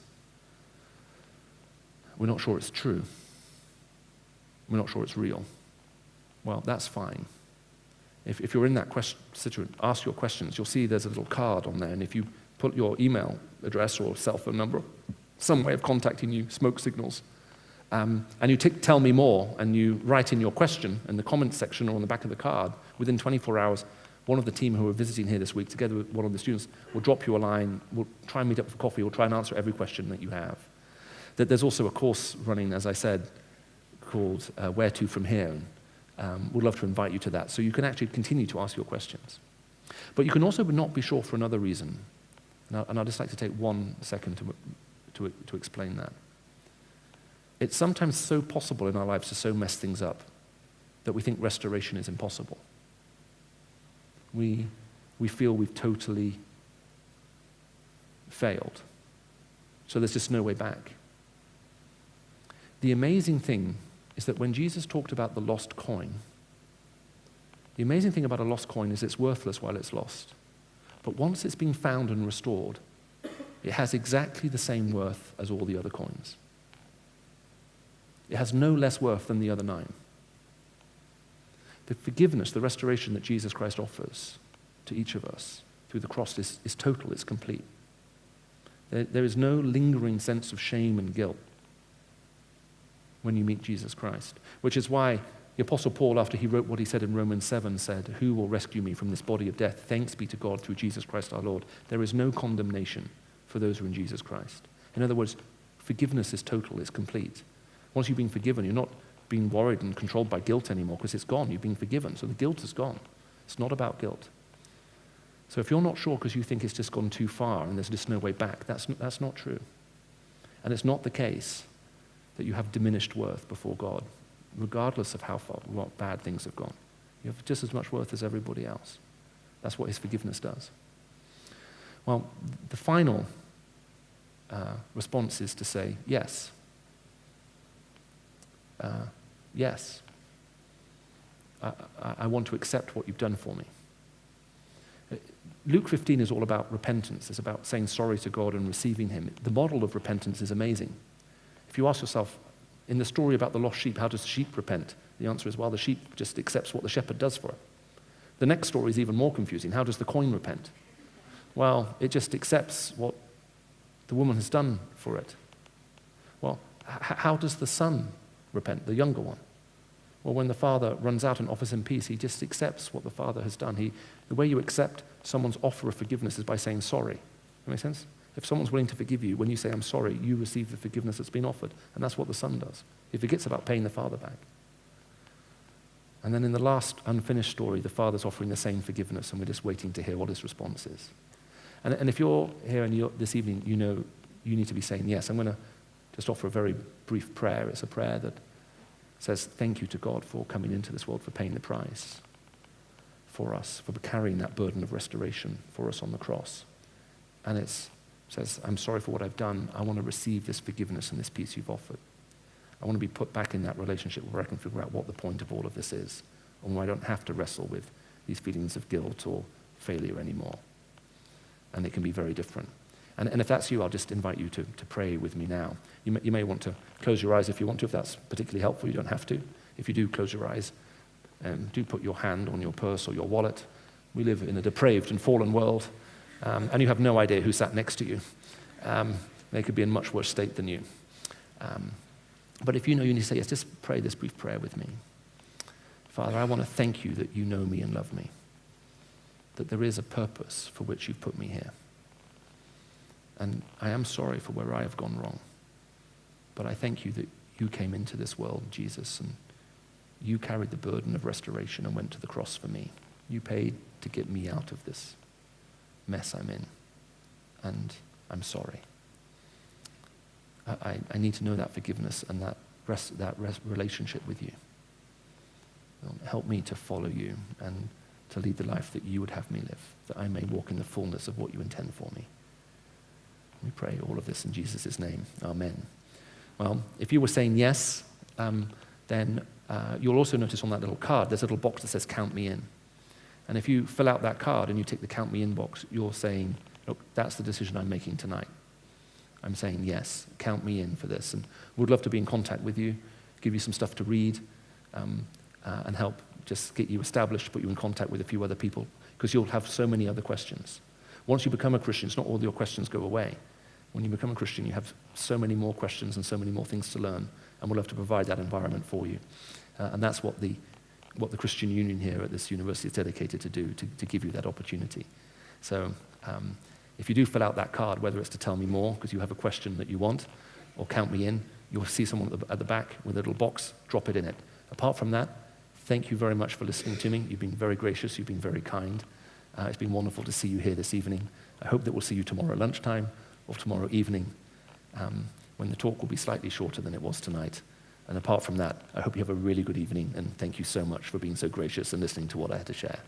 we're not sure it's true. We're not sure it's real. Well, that's fine. If you're in that situation, ask your questions. You'll see there's a little card on there, and if you put your email address or cell phone number, some way of contacting you, smoke signals, and you tell me more, and you write in your question in the comments section or on the back of the card, within 24 hours, one of the team who are visiting here this week, together with one of the students, will drop you a line, we'll try and meet up for coffee, we'll try and answer every question that you have. There's also a course running, as I said, called Where To From Here. We'd love to invite you to that, so you can actually continue to ask your questions. But you can also not be sure for another reason, and I'd just like to take 1 second to explain that. It's sometimes so possible in our lives to so mess things up that we think restoration is impossible. We feel we've totally failed, so there's just no way back. The amazing thing is that when Jesus talked about the lost coin, the amazing thing about a lost coin is it's worthless while it's lost. But once it's been found and restored, it has exactly the same worth as all the other coins. It has no less worth than the other 9. The forgiveness, the restoration that Jesus Christ offers to each of us through the cross is total, it's complete. There is no lingering sense of shame and guilt when you meet Jesus Christ, which is why the Apostle Paul, after he wrote what he said in Romans 7, said, "Who will rescue me from this body of death? Thanks be to God through Jesus Christ our Lord. There is no condemnation for those who are in Jesus Christ." In other words, forgiveness is total, it's complete. Once you've been forgiven, you're not being worried and controlled by guilt anymore because it's gone. You've been forgiven, so the guilt is gone. It's not about guilt. So if you're not sure because you think it's just gone too far and there's just no way back, that's not true. And it's not the case that you have diminished worth before God, regardless of what bad things have gone. You have just as much worth as everybody else. That's what his forgiveness does. Well, the final response is to say, yes. Yes. I want to accept what you've done for me. Luke 15 is all about repentance. It's about saying sorry to God and receiving him. The model of repentance is amazing. If you ask yourself, in the story about the lost sheep, how does the sheep repent? The answer is, well, the sheep just accepts what the shepherd does for it. The next story is even more confusing. How does the coin repent? Well, it just accepts what the woman has done for it. Well, how does the son repent, the younger one? Well, when the father runs out and offers him peace, he just accepts what the father has done. The way you accept someone's offer of forgiveness is by saying sorry. That make sense? If someone's willing to forgive you, when you say, I'm sorry, you receive the forgiveness that's been offered. And that's what the son does. He forgets about paying the father back. And then in the last unfinished story, the father's offering the same forgiveness, and we're just waiting to hear what his response is. And if you're here and this evening, you know you need to be saying, yes, I'm going to just offer a very brief prayer. It's a prayer that says thank you to God for coming into this world, for paying the price for us, for carrying that burden of restoration for us on the cross. And it says, I'm sorry for what I've done. I want to receive this forgiveness and this peace you've offered. I want to be put back in that relationship where I can figure out what the point of all of this is, and where I don't have to wrestle with these feelings of guilt or failure anymore. And it can be very different. And if that's you, I'll just invite you to pray with me now. You may want to close your eyes if you want to, if that's particularly helpful. You don't have to. If you do, close your eyes. Do put your hand on your purse or your wallet. We live in a depraved and fallen world, and you have no idea who sat next to you. They could be in much worse state than you. But if you know you need to say yes, just pray this brief prayer with me. Father, I want to thank you that you know me and love me, that there is a purpose for which you've put me here. And I am sorry for where I have gone wrong. But I thank you that you came into this world, Jesus, and you carried the burden of restoration and went to the cross for me. You paid to get me out of this mess I'm in. And I'm sorry. I need to know that forgiveness and that relationship with you. Help me to follow you and to lead the life that you would have me live, that I may walk in the fullness of what you intend for me. We pray all of this in Jesus' name. Amen. Well, if you were saying yes, then you'll also notice on that little card, there's a little box that says count me in. And if you fill out that card and you tick the count me in box, you're saying, look, that's the decision I'm making tonight. I'm saying yes, count me in for this. And we'd love to be in contact with you, give you some stuff to read, and help just get you established, put you in contact with a few other people, because you'll have so many other questions. Once you become a Christian, it's not all your questions go away. When you become a Christian, you have so many more questions and so many more things to learn, and we'll have to provide that environment for you. And that's what the Christian Union here at this university is dedicated to do, to give you that opportunity. So if you do fill out that card, whether it's to tell me more because you have a question that you want, or count me in, you'll see someone at the back with a little box, drop it in it. Apart from that, thank you very much for listening to me. You've been very gracious, you've been very kind. It's been wonderful to see you here this evening. I hope that we'll see you tomorrow lunchtime or tomorrow evening, when the talk will be slightly shorter than it was tonight. And apart from that, I hope you have a really good evening, and thank you so much for being so gracious and listening to what I had to share.